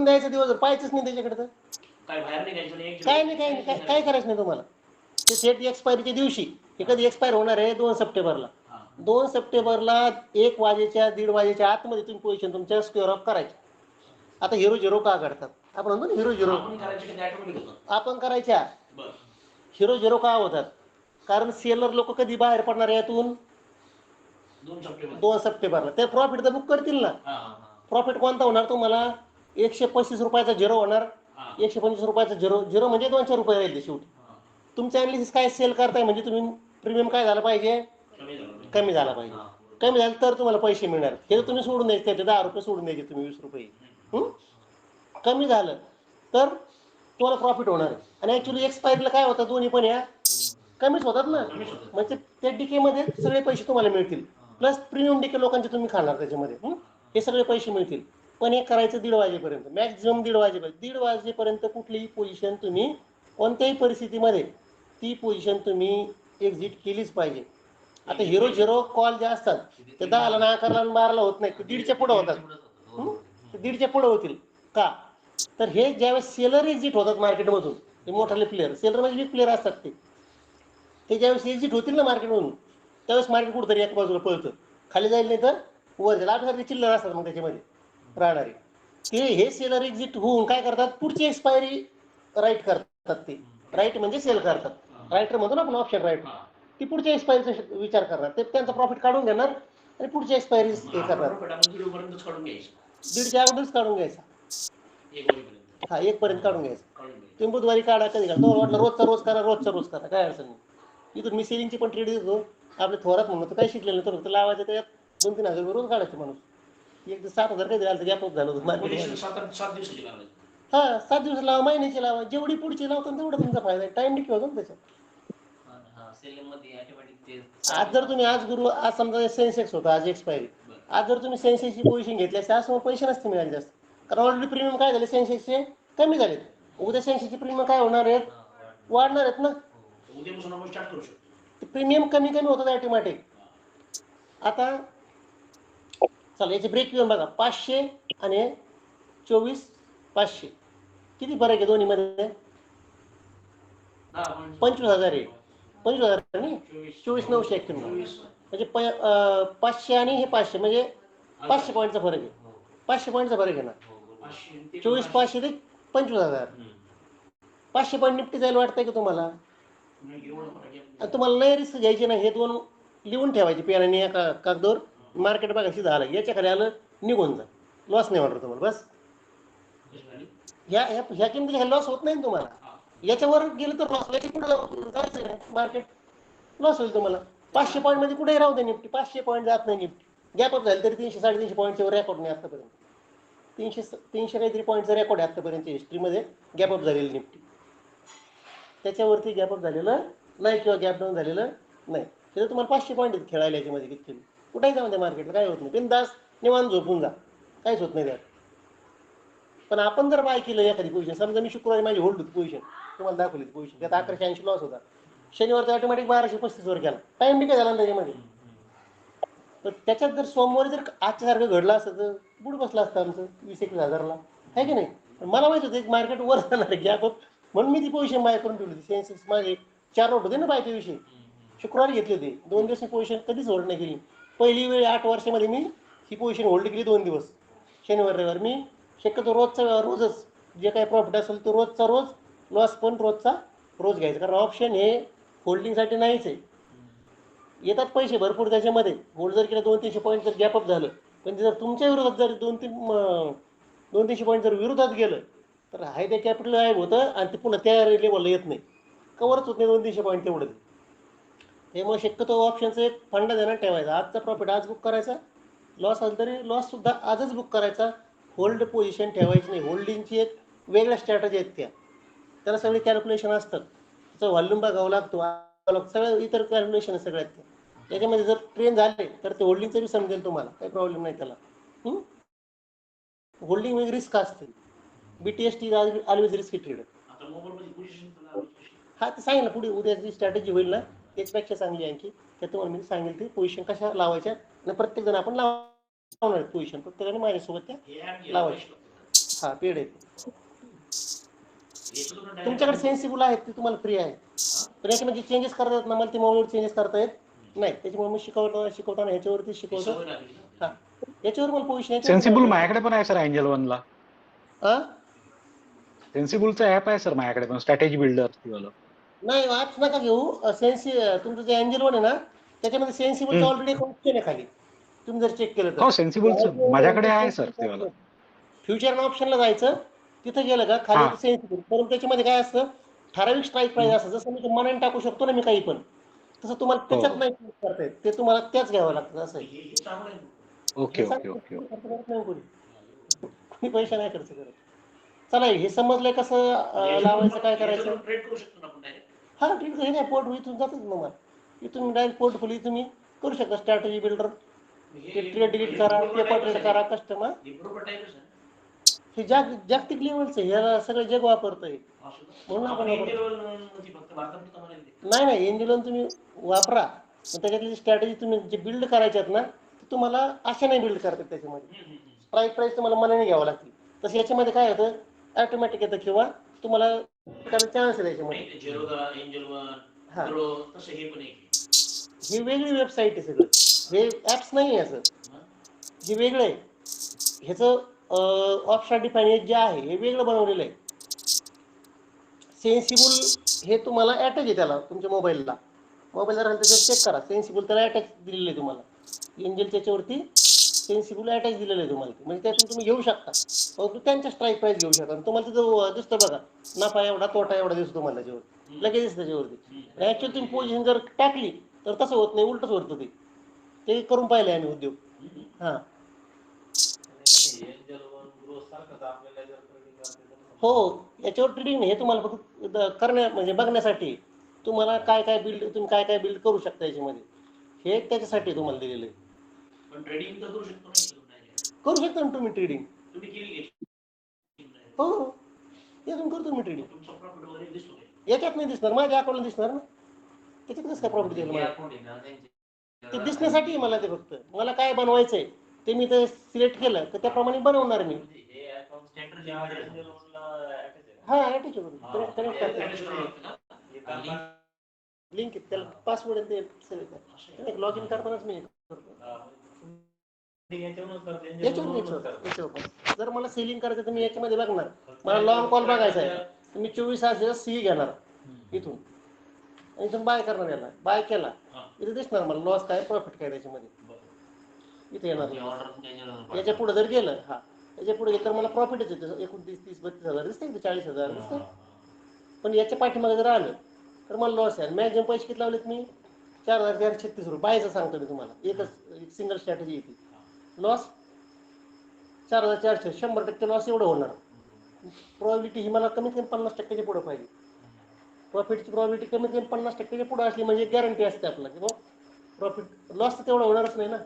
द्यायचं दिवसभर, पाहायचंच नाही त्याच्याकडे. तर काय नाही, काय करायचं नाही तुम्हाला. ते सेट एक्सपायरीच्या दिवशी, हे कधी एक्सपायर होणार आहे? 2 सप्टेंबरला. 2 सप्टेंबरला 1 वाजेच्या 1:30 वाजेच्या आतमध्ये तुम्ही पोझिशन तुमच्या स्क्वेअर ऑफ करायचे. आता हिरो झिरो का करतात? आपण म्हणतो ना हिरो झिरो आपण करायच्या. हिरो झिरो का होतात? कारण सेलर लोक कधी बाहेर पडणार यातून? 2 सप्टेंबरला. ते प्रॉफिट तर बुक करतील ना. प्रॉफिट कोणता होणार तुम्हाला? 135 रुपयाचा झिरो होणार, 125 रुपयाचा झिरो. झिरो म्हणजे 200 रुपये राहील शेवटी. तुमचं अनालिसिस काय सेल करताय म्हणजे तुम्ही प्रीमियम काय झालं पाहिजे? कमी झाला पाहिजे. कमी झालं तर तुम्हाला पैसे मिळणार. हे तुम्ही सोडून द्यायचे, ते 10 रुपये सोडून द्यायचे तुम्ही, 20 रुपये. कमी झालं तर तुम्हाला प्रॉफिट होणार आहे. आणि ऍक्च्युली एक्सपायरीला काय होतं? दोन्ही पण या कमीच होतात ना. म्हणजे त्या डीके मध्ये सगळे पैसे तुम्हाला मिळतील, प्लस प्रीमियम डीके लोकांचे तुम्ही खाणार त्याच्यामध्ये, हे सगळे पैसे मिळतील. पण हे करायचं 1:30 वाजेपर्यंत, मॅक्झिमम 1:30 वाजेपर्यंत. 1:30 वाजेपर्यंत कुठलीही पोझिशन तुम्ही कोणत्याही परिस्थितीमध्ये ती पोझिशन तुम्ही एक्झिट केलीच पाहिजे. आता हिरो झिरो कॉल जे असतात ते 10ला ना 11ला 12ला होत नाही, ते 1:30च्या पुढे होतात. ते 1:30च्या पुढे होतील का? तर हे ज्यावेळेस सेलर एक्झिट होतात मार्केटमधून, ते मोठाले प्लेअर, सेलर म्हणजे बिग प्लेअर असतात, ते ज्यावेळेस एक्झिट होतील ना मार्केटमधून, त्यावेळेस मार्केट कुठेतरी एका बाजूला पळतं, खाली जाईल नाही तर वर जाईल. 8,000 चिल्लर असतात मग त्याच्यामध्ये राहणारे. ते हे सेलर एक्झिट होऊन काय करतात? पुढची एक्सपायरी राईट करतात. ते राईट म्हणजे सेल करतात. रायटर म्हणतो ना आपण, ऑप्शन राईट. ती पुढच्या एक्सपायरीचा विचार करणार, ते त्यांचा प्रॉफिट काढून घेणार आणि पुढची एक्सपायरी हे करणार. 1:30च्या अगोदरच काढून घ्यायचा. हा, 1 पर्यंत काढून घ्यायचा. तुम्ही बुधवारी काढा, कधी काढा, तो वाटलं रोजचा रोज करा, रोजचा रोज करा, काय अडचण नाही. इथून मी सेलिंगची पण ट्रेड देतो. आपले थोरात म्हणून तर काही शिकलेलं तर लावायचं, त्याच्यात 2-3 हजार रुपये रोज काढायचे माणूस. एक 7,000 काहीतरी आलं गॅप अप झालं होतं मार्केट. 7 दिवस लावा, महिन्याची लावा, जेवढी पुढची लावता तेवढा तुमचा फायदा आहे. टाइम निघतो ना त्याच्यात. आज जर तुम्ही आज समजा सेन्सेक्स होता, आज एक्सपायरी, आज जर तुम्ही सेन्सेक्सची पोझिशन घेतली असते आज तुम्हाला पैसे नसते मिळाले जास्त, कारण ऑलरेडी प्रीमियम काय झाले सेन्सेक्सचे कमी झालेत. उद्या सेन्सेक्सचे प्रीमियम काय होणार आहेत, वाढणार आहेत ना. प्रीमियम कमी होतात ऑटोमॅटिक. आता चला याचे ब्रेक इव्हन बघा, 500 आणि 24,500 किती फरक आहे दोन्ही मध्ये? 25,000 आहे. 25,000 नाही, 24,991 म्हणजे 500 आणि हे 500 म्हणजे 500 पॉईंटचा फरक आहे. 500 पॉईंटचा फरक आहे ना. 24,500 ते 25,000. 500 पॉईंट निफ्टी जायला वाटतंय का तुम्हाला? तुम्हाला नाही रिस्क घ्यायची ना. हे दोन लिहून ठेवायचे पेनाने एका कागदावर. मार्केट बघायची झालं, याच्या खाली आलं निघून जा, लॉस नाही होणार तुम्हाला. बस ह्या किमतीला लॉस होत नाही तुम्हाला. याच्यावर गेलं तर लॉस, याच्या पुढे जायचं नाही, मार्केट लॉस होईल तुम्हाला. 500 पॉईंट मध्ये कुठेही राहू दे निफ्टी, 500 पॉईंट जात नाही निफ्टी. गॅप अप झाले तरी 300-350 पॉईंटच्या रेकॉर्ड नाही आतापर्यंत. 300 काहीतरी पॉईंटचा रेकॉर्ड आहे आतापर्यंत हिस्ट्रीमध्ये गॅप अप झालेली निफ्टी. त्याच्यावरती गॅप अप झालेलं नाही किंवा गॅप डाऊन झालेलं नाही. त्याच्यात तुम्हाला 500 पॉईंट खेळायला याच्यामध्ये किती कुठेही जाऊ द्या मार्केटला, काय होत नाही. बिनधास्त निवांत झोपून जा, काहीच होत नाही त्यात. पण आपण जर बाय केलं एखादी पोझिशन, समजा मी शुक्रवारी माझी होल्ड होती पोझिशन, तुम्हाला दाखवली पोझिशन, त्यात 1180 लॉस होता. शनिवारचा ऑटोमॅटिक 1235 वर गेला. टाइम बी काय झाला त्याच्यामध्ये. तर त्याच्यात जर सोमवारी जर आजच्यासारखं घडलं असतं तर बुड बसला असतं आमचं 20-21,000ला, आहे की नाही. मला माहित होतं एक मार्केट वर जाणार गॅप अप, म्हणून मी ती पोझिशन बाय करून ठेवली होती. सेन्सेक्स माझे 4 रोट होते ना बायच्या दिवशी, शुक्रवारी घेतले होते. 2 दिवस पोझिशन कधीच होल्ड नाही केली. पहिली वेळ 8 वर्षामध्ये मी ही पोझिशन होल्ड केली 2 दिवस, शनिवार रविवार. मी शक्यतो रोजच जे काही प्रॉफिट असेल तो रोजचा रोज, लॉस पण रोजचा रोज घ्यायचा. कारण ऑप्शन हे होल्डिंगसाठी नाहीच आहे. येतात पैसे भरपूर त्याच्यामध्ये. होल्ड जर केलं 200-300 पॉईंट जर गॅप अप झालं, पण जर तुमच्या विरोधात जर 200-300 पॉईंट जर विरोधात गेलं तर हाय ते कॅपिटल गायब होतं आणि ते पुन्हा त्या लेवलला येत नाही, कवरच होत नाही 200-300 पॉईंट तेवढं. त्यामुळे शक्यतो ऑप्शनचं एक फंडा देण्यात ठेवायचा. आजचा प्रॉफिट आज बुक करायचा, लॉस आला तरी लॉस सुद्धा आजच बुक करायचा. होल्ड पोझिशन ठेवायची नाही. होल्डिंगची एक वेगळ्या स्ट्रॅटेजी आहेत त्याला सगळे कॅल्क्युलेशन असतात. त्याचा व्हॉल्यूम बघावं लागतो, सगळ्या इतर कॅल्क्युलेशन सगळ्यात. त्याच्यामध्ये जर ट्रेन झाले तर ते होल्डिंगचं बी समजेल तुम्हाला, काही प्रॉब्लेम नाही त्याला. होल्डिंग म्हणजे रिस्क असते. BTST always risky trade. हा ते सांगेल ना पुढे, उद्या जी स्ट्रॅटेजी होईल ना त्याच्यापेक्षा चांगली आणखी. त्या तुम्हाला मी सांगेल ते पोझिशन कशा लावायच्या आणि प्रत्येक जण आपण लावणार पोझिशन, प्रत्येकाने माझ्यासोबत त्या लावायची. हा पेड आहे. तुमच्याकडे सेन्सिबल आहेत ते तुम्हाला फ्री आहे, पण याच्यामध्ये चेंजेस करता येत ना. मला ते मोबाईलवर चेंजेस करता येत नाही, त्याच्यामुळे मी शिकवताना ह्याच्यावरती शिकवतो. हा याच्यावर मला पोझिशन सेन्सिबल माझ्याकडे पण आहे सर, एंजल वनला. हा सेन्सिबलचं ऍप आहे सर माझ्याकडे पण, स्ट्रॅटेजी बिल्डर वालं. नाही ऍप नका घेऊ. तुमचं जे एंजल वन आहे ना त्याच्यामध्ये सेन्सिबलचं ऑलरेडी एक ऑप्शन आहे खाली, तुम्ही जर चेक केलं तर. हो सेन्सिबलचं माझ्याकडे आहे सर ते वालं. फ्युचर ऑप्शनला जायचं, तिथं गेलं का खाली सेन्सिबल. परंतु त्याच्यामध्ये काय असतं, ठराविक स्ट्राईक प्राइस असतं. जसं मी मनाने टाकू शकतो ना मी काही पण, तसं तुम्हाला त्याच्यात नाही करता येत. ते तुम्हाला त्याच घ्यावं लागतं. असं ओके ओके ओके. मी पैसे नाही खर्च करत. चला हे समजलंय कसं लावायचं, काय करायचं. हा ठीक आहे. नाही पोर्ट इथून जातच मग, इथून डायरेक्ट पोर्टफोलिओ तुम्ही करू शकता. स्ट्रॅटेजी बिल्डर ट्रेड डिलीट करा, पेपर ट्रेड करा, कस्टमर. हे जागतिक लेवलचं, ह्याला सगळं जग वापरतंय म्हणून आपण नाही एंजल वन तुम्ही वापरा, पण त्याच्यातली स्ट्रॅटेजी तुम्ही जे बिल्ड करायच्यात ना तुम्हाला अशा नाही बिल्ड करतात. त्याच्यामध्ये स्ट्राईक प्राइस तुम्हाला मनाने घ्यावं लागते. तसं याच्यामध्ये काय होतं, ऑटोमॅटिक येतं किंवा तुम्हाला चान्स आहे त्याच्यामध्ये. हा ही वेगळी वेबसाईट आहे सगळं, हे ऍप्स नाही आहे. असं हे वेगळं आहे. ह्याचं ऑप्शन डिफाईन जे आहे हे वेगळं बनवलेलं आहे. सेन्सिबल हे तुम्हाला अटॅच आहे त्याला, तुमच्या मोबाईलला राहिलं त्याच्यावर चेक करा. सेन्सिबल त्याला अटॅच दिलेलं आहे तुम्हाला. एंजल त्याच्यावरती सेन्सिबल अटॅच दिलेलं आहे तुम्हाला, म्हणजे त्यातून तुम्ही घेऊ शकता. परंतु त्यांच्या स्ट्राईक प्राइस घेऊ शकता. तुम्हाला तिथं दिसतं बघा, नफा एवढा तोटा एवढा दिसतो तुम्हाला त्याच्यावर, लगेच दिसतं त्याच्यावरती. ऍक्च्युअली तुम्ही पोझिशन जर टाकली तर तसं होत नाही, उलटच होतं ते करून पाहिलंय आम्ही उद्योग. हा हो, याच्यावर ट्रेडिंग हे तुम्हाला फक्त म्हणजे बघण्यासाठी तुम्हाला काय काय बिल्ड, तुम्ही काय काय बिल्ड करू शकता याच्यामध्ये, हे त्याच्यासाठी तुम्हाला दिलेलं आहे. पण ट्रेडिंग तर करू शकतो करू शकता ना तुम्ही ट्रेडिंग. तुम्ही केली हो, यातून करतो मी ट्रेडिंग. तुमचा प्रॉफिट वगैरे दिसतो याच्यात नाही दिसणार, माझ्या अकाउंटला दिसणार ना. त्याच्यात कसं काय प्रॉफिट दिलं मला? ते दिसण्यासाठी मला ते फक्त मला काय बनवायचंय ते मी ते सिलेक्ट केलं तर त्याप्रमाणे बनवणार मी. हा लिंक त्याला पासवर्ड ते लॉग इन करतानाच मी जर मला सेलिंग करायचं तर मी याच्यामध्ये बघणार. मला लॉंग कॉल बघायचा आहे तर मी 24 तास सी घेणार इथून आणि इथून बाय करणार. याला बाय केला इथे दिसणार मला लॉस काय प्रॉफिट काय त्याच्यामध्ये इथे येणार. याच्या पुढे जर गेलं याच्या पुढे तर मला प्रॉफिटच येतं 29, 30, 32,000 दिसते, 40,000 दिसते. पण याच्या पाठीमागे जर आलं तर मला लॉस आहे. मॅक्झिमम पैसे किती लावलेत मी? 4,436 रुपये. बायचं सांगतो मी तुम्हाला, एकच सिंगल स्ट्रॅटेजी येते. लॉस 4,400, 100% लॉस एवढं होणार. प्रॉबिलिटी ही मला कमीत कमी 50% पुढे पाहिजे. प्रॉफिटची प्रॉबिलिटी कमीत कमी 50% पुढे असली म्हणजे गॅरंटी असते आपला की बाबा प्रॉफिट. लॉस तर तेवढा होणारच नाही ना,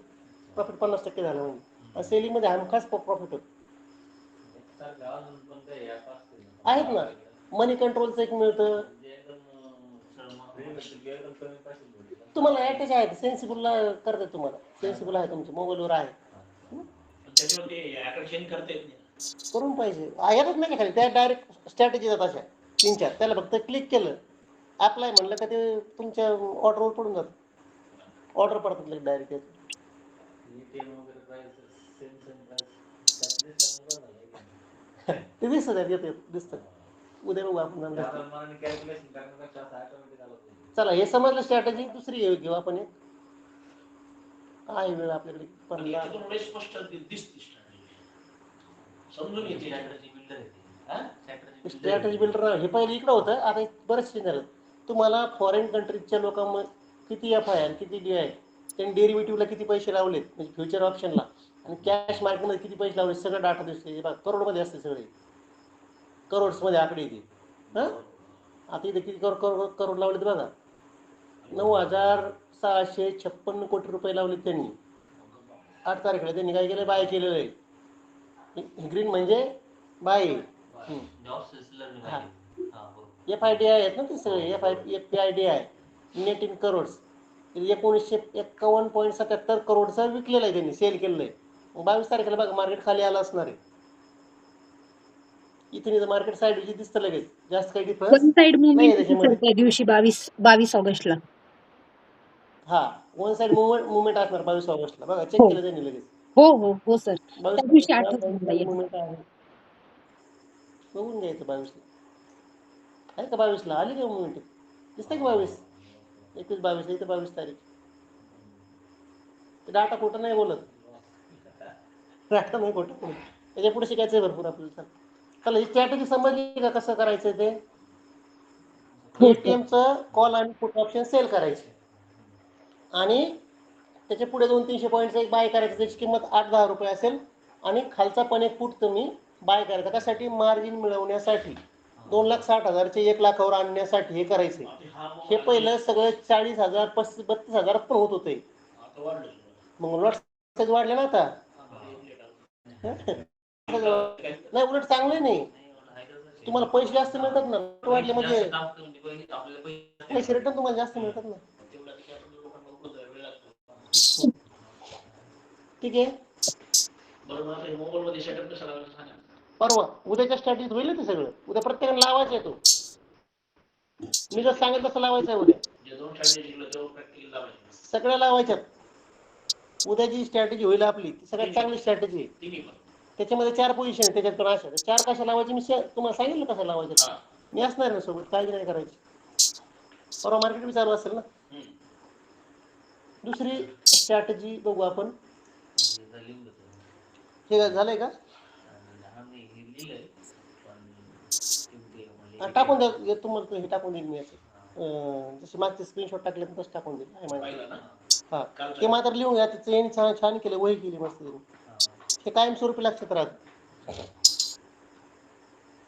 प्रॉफिट 50% झालं म्हणजे. सेलिंगमध्ये हमखास प्रॉफिट होतो. आहेत ना, मनी कंट्रोलचं एक मिळतं तुम्हाला. ॲटच आहे, सेन्सिबलला करतात तुम्हाला. सेन्सिबल आहे तुमच्या मोबाईलवर आहे. करून पाहिजे येतच नाही खाली त्या डायरेक्ट स्ट्रॅटेजी जात अशा 3-4. त्याला फक्त क्लिक केलं अप्लाय म्हणलं का ते तुमच्या ऑर्डरवर पडून जातं. ऑर्डर पडतात डायरेक्ट. ते दिसत दिसत. उद्या बघू आपण. चला हे समजलं स्ट्रॅटेजी. दुसरी घेऊ आपण एक आहे वेळ आपल्याकडे. स्ट्रॅटेजी बिल्डर हे पहिले इकडं होतं, आता बरेच चेंज झालं. तुम्हाला फॉरेन कंट्रीजच्या लोकांमध्ये किती एफ आहे आणि किती डी आहे, त्यांनी डेरिव्हेटिव्हला किती पैसे लावलेत म्हणजे फ्युचर ऑप्शनला, आणि कॅश मार्केटमध्ये किती पैसे लावले सगळं डाटा दिसते. करोडमध्ये असते सगळे, करोड्समध्ये आकडे येते. आता इथे किती करोड लावलेत बघा. 9,656 कोटी रुपये लावलेत त्यांनी. 8 तारखेला त्यांनी काय केलं? बाय केलेलं आहे. ग्रीन म्हणजे बाय. FID आहेत ना ते सगळे. FID आहे नेट इन करोड्स. 1951.77 करोडचं विकलेलं आहे त्यांनी, सेल केलेलं आहे. 22 तारखेला बघा मार्केट खाली आलं असणार आहे. इथे मार्केट साईड दिसतं लगेच, जास्त काही डिफरन्स नाही त्याच्यामध्ये. त्या दिवशी 22 ऑगस्टला वन साइड मुवमेंट असणार 22 ऑगस्टला. बघा चेक केलं त्यांनी लगेच. हो सर. त्या दिवशी मुवमेंट आहे, बघून घ्यायचं. 22ला आहे का? 22ला आली का मुवमेंट? दिसतंय का 22, 21, 22 इथं 22 तारीख. डाटा खोटं नाही बोलत, डाटा नाही खोटं बोलत. त्याच्या पुढे शिकायचं आहे भरपूर आपल्याला. चला ही स्ट्रॅटेजी समजली का कसं करायचं ते? एटीएमचं कॉल आणि पुट ऑप्शन सेल करायचे आणि त्याच्या पुढे 200-300 पॉईंटचं एक बाय करायचं, त्याची किंमत 8-10 रुपये असेल. आणि खालचा पण एक फूट तुम्ही बाय करायचा. कशासाठी? मार्जिन मिळवण्यासाठी. 2,60,000चे 1 लाखावर आणण्यासाठी हे करायचे. हे पहिलं सगळं 40,000, 32,000 पण होत होते. मग लॉट साईज वाढले ना आता. नाही, उलट चांगलं नाही. तुम्हाला पैसे जास्त मिळतात ना. वाढले म्हणजे पैसे रिटर्न तुम्हाला जास्त मिळतात ना. ठीक आहे. परवा उद्याच्या स्ट्रॅटेजीत होईल ते सगळं. उद्या प्रत्येकाने लावायचं आहे तो. मी जर सांगितलं तसं लावायचं आहे उद्या. सगळ्या लावायच्यात. उद्या जी स्ट्रॅटेजी होईल आपली ती सगळ्यात चांगली स्ट्रॅटेजी आहे. त्याच्यामध्ये 4 पोझिशन आहे. त्याच्यात पण अशा 4 कशा लावायची मी तुम्हाला सांगितलं कसं लावायचं. मी असणार ना सोबत, काळजी नाही करायची. परवा मार्केट बी चालू असेल ना. दुसरी स्ट्रॅटेजी बघू आपण. हे झालंय का? टाकून द्या तुम्हाला. हे टाकून देईल मी याचं. जसे मागचे स्क्रीनशॉट टाकले तसं टाकून देईल. ते मात्र लिहून घ्या. त्याचं छान केलं, वही केली मस्त. हे कायमस्वरूपी लक्षात राहतं.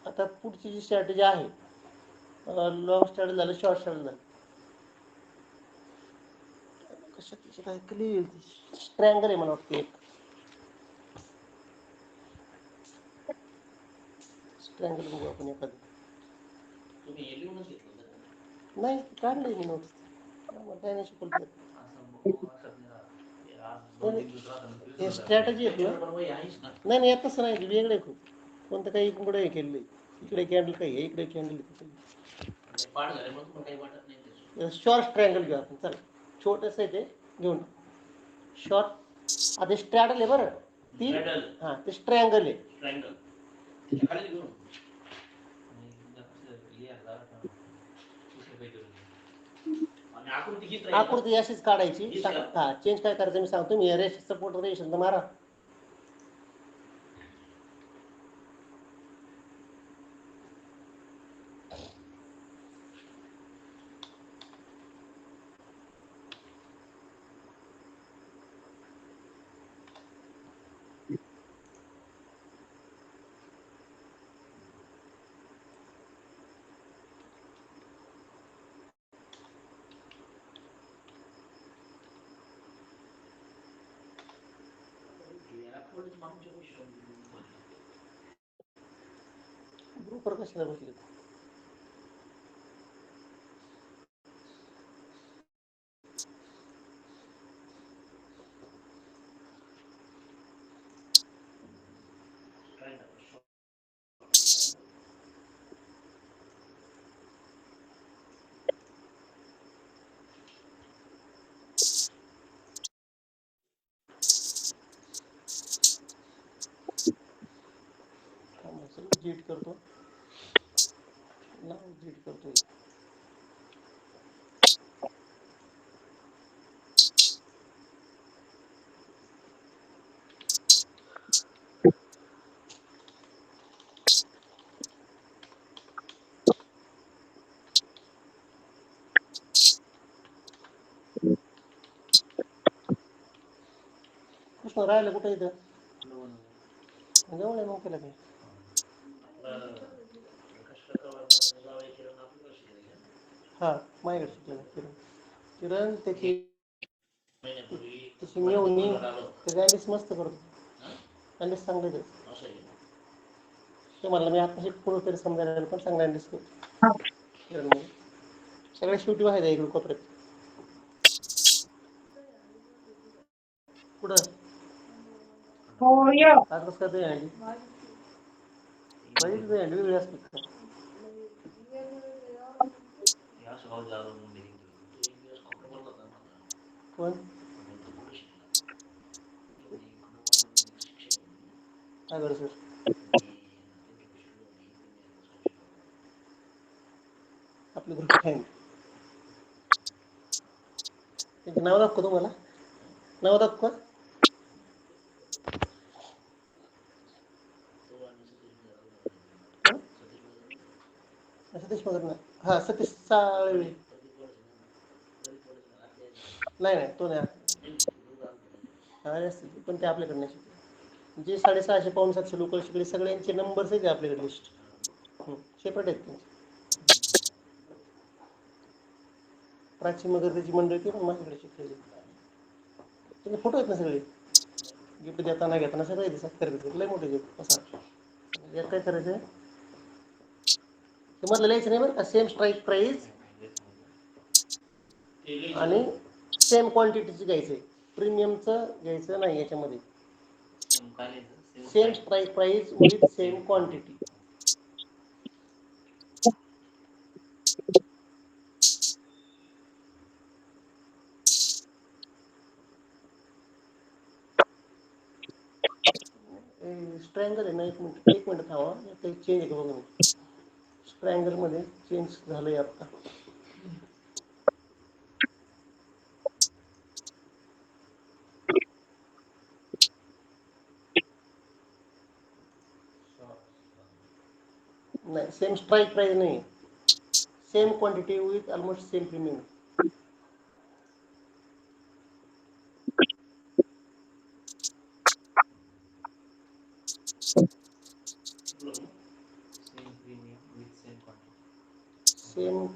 आता पुढची जी स्ट्रॅटेजी आहे, लॉंग स्ट्रॅटेजी झालं, शॉर्ट स्ट्रॅटेजी झालं. कशात काय क्लिअर ट्रायंगल आहे मला वाटतं एक. ट्रायंगल बघू आपण एखादं. नाही काढलंय मी नोट्स. काय नाही शिकवलं. हे स्ट्रॅटेजी आहे ना? नाही तसं नाही, वेगळे खूप. कोणतं काही इकडे हे केलेलं आहे, इकडे कॅन्डल काही आहे, इकडे कॅन्डल. शॉर्ट ट्रायंगल घेऊ आपण. चला छोटस आहे ते घेऊन. शॉर्ट आता स्ट्रॅडल आहे बरं ती. हा ते ट्रायंगल आहे. आकृती अशीच काढायची. हा चेंज काय करायचं मी सांगतो. मी रेश सपोर्ट रेशन तर मारा. ग्रुपवर कशाला बसले? डिलीट करतो. नाव डिलीट करतो. कृष्ण राहिलं कुठे इथं? जवळ आहे मग केलं काय? हा माझ्याकडे शिकलेलं किरण. किरण त्याची घेऊन त्याची ॲलिस मस्त करतो. ॲलिस चांगलं ते. ते म्हणलं मी आता पूर्ण तरी समजायला पण चांगला ॲलिस करतो. किरण सगळ्या शेवटी व्हायचं इकडे कोपऱ्यात. कुठं? आज कसं काय ते हँडी? बघितलं ते हँडी वेगळी असते का? कोण? काय करू सर? आपले ग्रुप आहे. त्यांचं नाव दाखव तुम्हाला. नाव दाखव. सतीश मगर नाही. हा सतीश साळवे. नाही तो नाही. असतील पण ते आपल्याकडे नाही शिकले. जे 650 पाऊण 700 लोक शिकले सगळ्यांचे नंबर्स आहेत आपल्याकडे लिस्ट. सेपरेट आहेत त्यांचे. प्राची मगर त्याची मंडळी ती पण माझ्याकडे शिकलेली. त्याचे फोटो आहेत ना सगळे. गिफ्ट देताना घेताना सगळं येते. 70 लय मोठे गिफ्ट. असा यात काय करायचं? ते मधलं लिहायचं नाही बरं का. सेम स्ट्राईक प्राईस आणि सेम क्वांटिटीची घ्यायचं. प्रीमियमचं घ्यायचं नाही याच्यामध्ये. Same strike price with same quantity. Strangle आहे ना. एक मिनिट थांबा. काही चेंज आहे का बघा. स्ट्रँगल मध्ये चेंज झालंय आता. नाही सेम स्ट्राईक प्राईस नाही. Same quantity with almost same premium. Same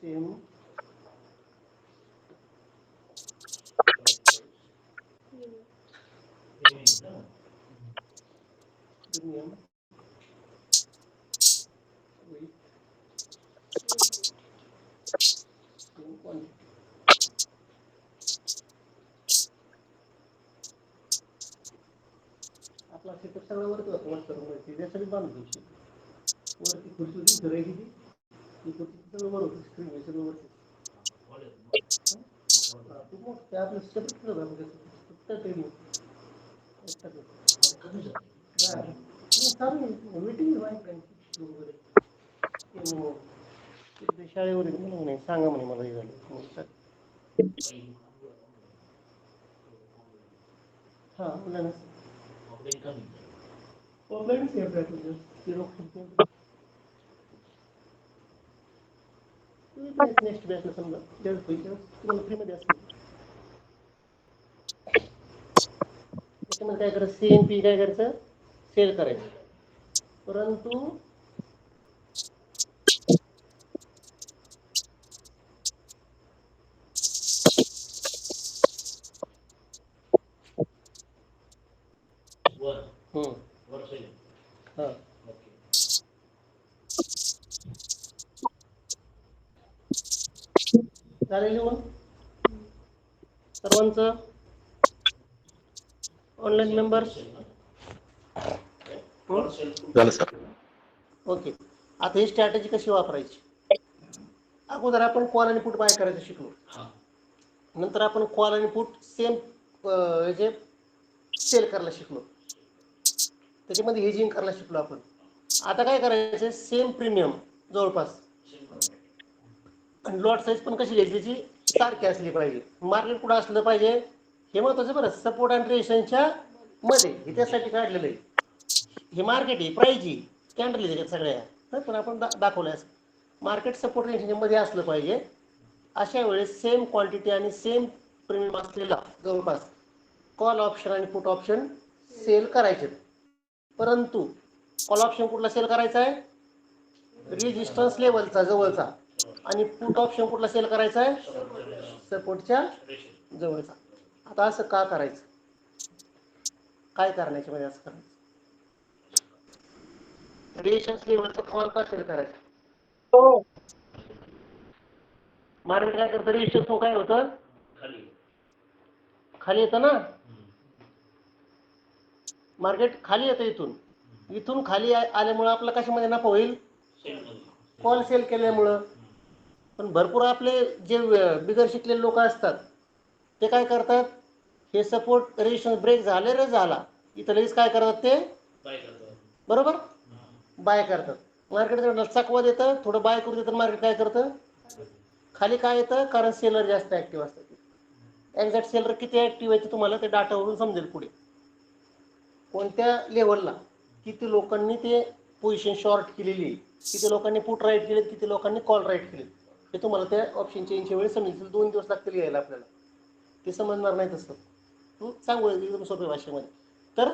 same premium आपला सेटअप सगळं वरती होतं व्हॉट्सअपवरती त्यासाठी बांधतो वरती खुर्ची होती फिरायची ती खुर्ची सगळं वर होती स्क्रीन सगळं वरती ते आपलं सेपरेट केलं होतं मीटिंग शाळेवर नाही सांगा म्हणे मला हे झालं हा ऑफलाईन नेक्स्ट बॅचला समजा तुम्हाला फ्रीमध्ये असते त्याच्यामध्ये काय करायचं CNP काय करायचं सेल करायचं परंतु हा झालं लिहून सर्वांचं ऑनलाईन मेंबर्स झालं सर. ओके. आता ही स्ट्रॅटेजी कशी वापरायची अगोदर आपण कॉल आणि पुट बाय करायचं शिकलो नंतर आपण कॉल आणि पुट सेम जे सेल करायला शिकलो त्याच्यामध्ये हेजिंग करायला शिकलो आपण आता काय करायचं सेम प्रीमियम जवळपास आणि लॉट साईज पण कशी घ्यायची त्याची सारखी असली पाहिजे मार्केट कुठं असलं पाहिजे हे महत्वाचं बरं सपोर्ट अँड रेशनच्या मध्ये हे त्यासाठी काढलेलं आहे हे मार्केट आहे प्राईज ही कॅन्डल त्याच्यात सगळ्या पण आपण दाखवलं असं मार्केट सपोर्ट रेशनच्या मध्ये असलं पाहिजे अशा वेळेस सेम क्वांटिटी आणि सेम प्रीमियम असलेला जवळपास कॉल ऑप्शन आणि पुट ऑप्शन सेल करायचे परंतु कॉल ऑप्शन कुठला सेल करायचा आहे रेजिस्टन्स लेवलचा जवळचा आणि पुट ऑप्शन कुठला सेल करायचा आहे सपोर्टच्या जवळचा आता असं का करायचं काय करण्याच्या मध्ये असं करायचं रेजिस्टन्स लेवलचा कॉल का सेल करायचा मार्केट काय करतं रेजिस्टन्स काय होतं खाली येतं ना मार्केट खाली येतं इथून खाली आल्यामुळे आपला कशामध्ये नफा होईल कॉल सेल केल्यामुळं पण भरपूर आपले जे बिगर शिकलेले लोक असतात ते काय करतात हे सपोर्ट रेजिस्टन्स ब्रेक झाले रे झाला इथं लगेच काय करतात ते बरोबर बाय करतात मार्केट चकवा देतं थोडं बाय करू देतं मार्केट काय करतं खाली काय येतं कारण सेलर जास्त ऍक्टिव्ह असतात एक्झॅक्ट सेलर किती ऍक्टिव्ह आहे तुम्हाला ते डाटावरून समजेल पुढे कोणत्या लेवलला किती लोकांनी ते पोझिशन शॉर्ट केलेली किती लोकांनी पुट राईट केले किती लोकांनी कॉल राईट केले हे तुम्हाला त्या ऑप्शन चेंजच्या वेळेस समजेल 2 दिवस लागतील यायला आपल्याला ते समजणार नाही तसं सांगू एकदम सोप्या भाषेमध्ये तर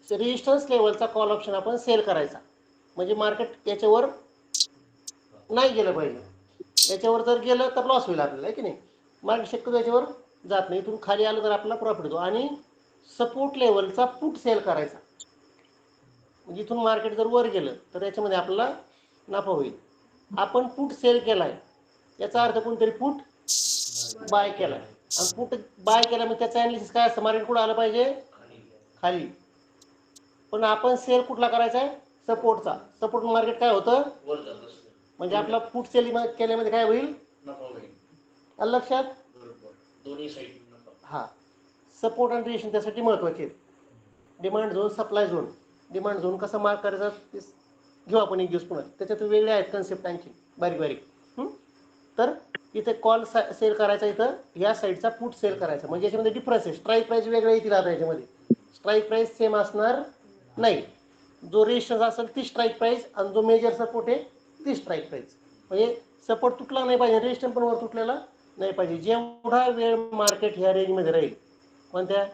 रेजिस्टन्स लेवलचा कॉल ऑप्शन आपण सेल करायचा म्हणजे मार्केट याच्यावर नाही गेलं पाहिजे याच्यावर जर गेलं तर लॉस होईल आपल्याला की नाही मार्केट शक्यतो याच्यावर जात नाही इथून खाली आलं तर आपल्याला प्रॉफिट होतो आणि सपोर्ट लेवलचा पुट सेल करायचा म्हणजे इथून मार्केट जर वर गेलं तर याच्यामध्ये आपल्याला नफा होईल आपण पुट सेल केलाय याचा अर्थ कोणतरी पुट बाय केलाय आणि पुट बाय केला म्हणजे त्याचा ॲनालिसिस काय असतं मार्केट कुठं आलं पाहिजे खाली पण आपण सेल कुठला करायचा आहे सपोर्टचा सपोर्ट मार्केट काय होतं म्हणजे आपला पुट सेल केल्यामध्ये काय होईल लक्षात हा सपोर्ट अँड रेजिस्टन्स त्यासाठी महत्वाचे demand zone supply zone demand zone कसा मार्क करायचा घेऊ आपण एक दिवस पुन्हा, त्याच्यात वेगळे आहेत कन्सेप्ट आणखी बारीक बारीक. तर इथे कॉल सेल करायचा, इथं या साईडचा पुट सेल करायचा, म्हणजे याच्यामध्ये डिफरन्स आहे. स्ट्राईक प्राइस वेगळे येतील आता याच्यामध्ये, स्ट्राईक प्राइस सेम असणार नाही. जो रेजिस्टन्स असेल ती स्ट्राईक प्राइस आणि जो मेजर सपोर्ट आहे ती स्ट्राईक प्राइस. म्हणजे सपोर्ट तुटला नाही पाहिजे, रेजिस्टन्स पण वर तुटलेला नाही पाहिजे. जेवढा वेळ मार्केट ह्या रेंजमध्ये राहील, कोणत्या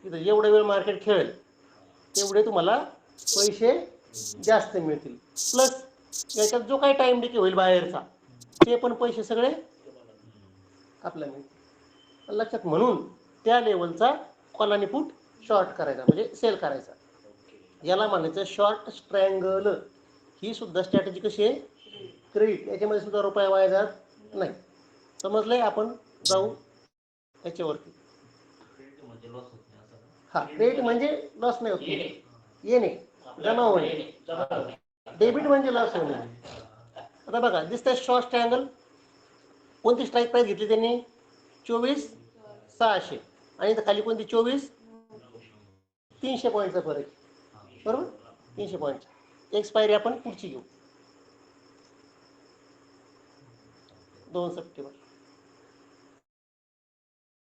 इथं जेवढा वेळ मार्केट खेळेल तेवढे तुम्हाला पैसे जास्त मिळतील. प्लस याच्यात जो काही टाइम डिके होईल बाहेरचा, ते पण पैसे सगळे आपल्याला मिळतील लक्षात. म्हणून त्या लेवलचा कॉल आणि पुट शॉर्ट करायचा म्हणजे सेल करायचा. याला म्हणायचं शॉर्ट स्ट्रँगल. ही सुद्धा स्ट्रॅटेजी कशी आहे, क्रेडिट, याच्यामध्ये सुद्धा रुपया वाया जात नाही. समजलंय? आपण जाऊ याच्यावरती. हा, क्रेडिट म्हणजे लॉस नाही होत, येणे जमा होणे. डेबिट म्हणजे लॉस होणे. आता बघा दिसतंय शॉर्ट स्ट्रँगल. कोणती स्ट्राईक प्राइस घेतली त्यांनी, 24,600, आणि इथं खाली कोणती 24,300 पॉईंटचा फरक, बरोबर, 300 पॉईंट. एक्सपायरी आपण पुढची घेऊ, 2 सप्टेंबर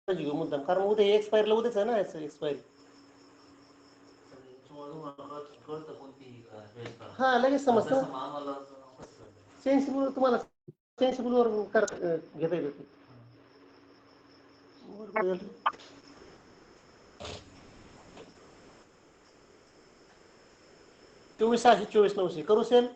घेऊ मुद्दाम, कारण उद्या एक्सपायरीला उद्याच आहे ना याचं एक्सपायरी. हा, लगेच समजतं. सेन्सिबल तुम्हाला सेन्सिबल वर घेता येते. 24,600 24,900 करू सेल.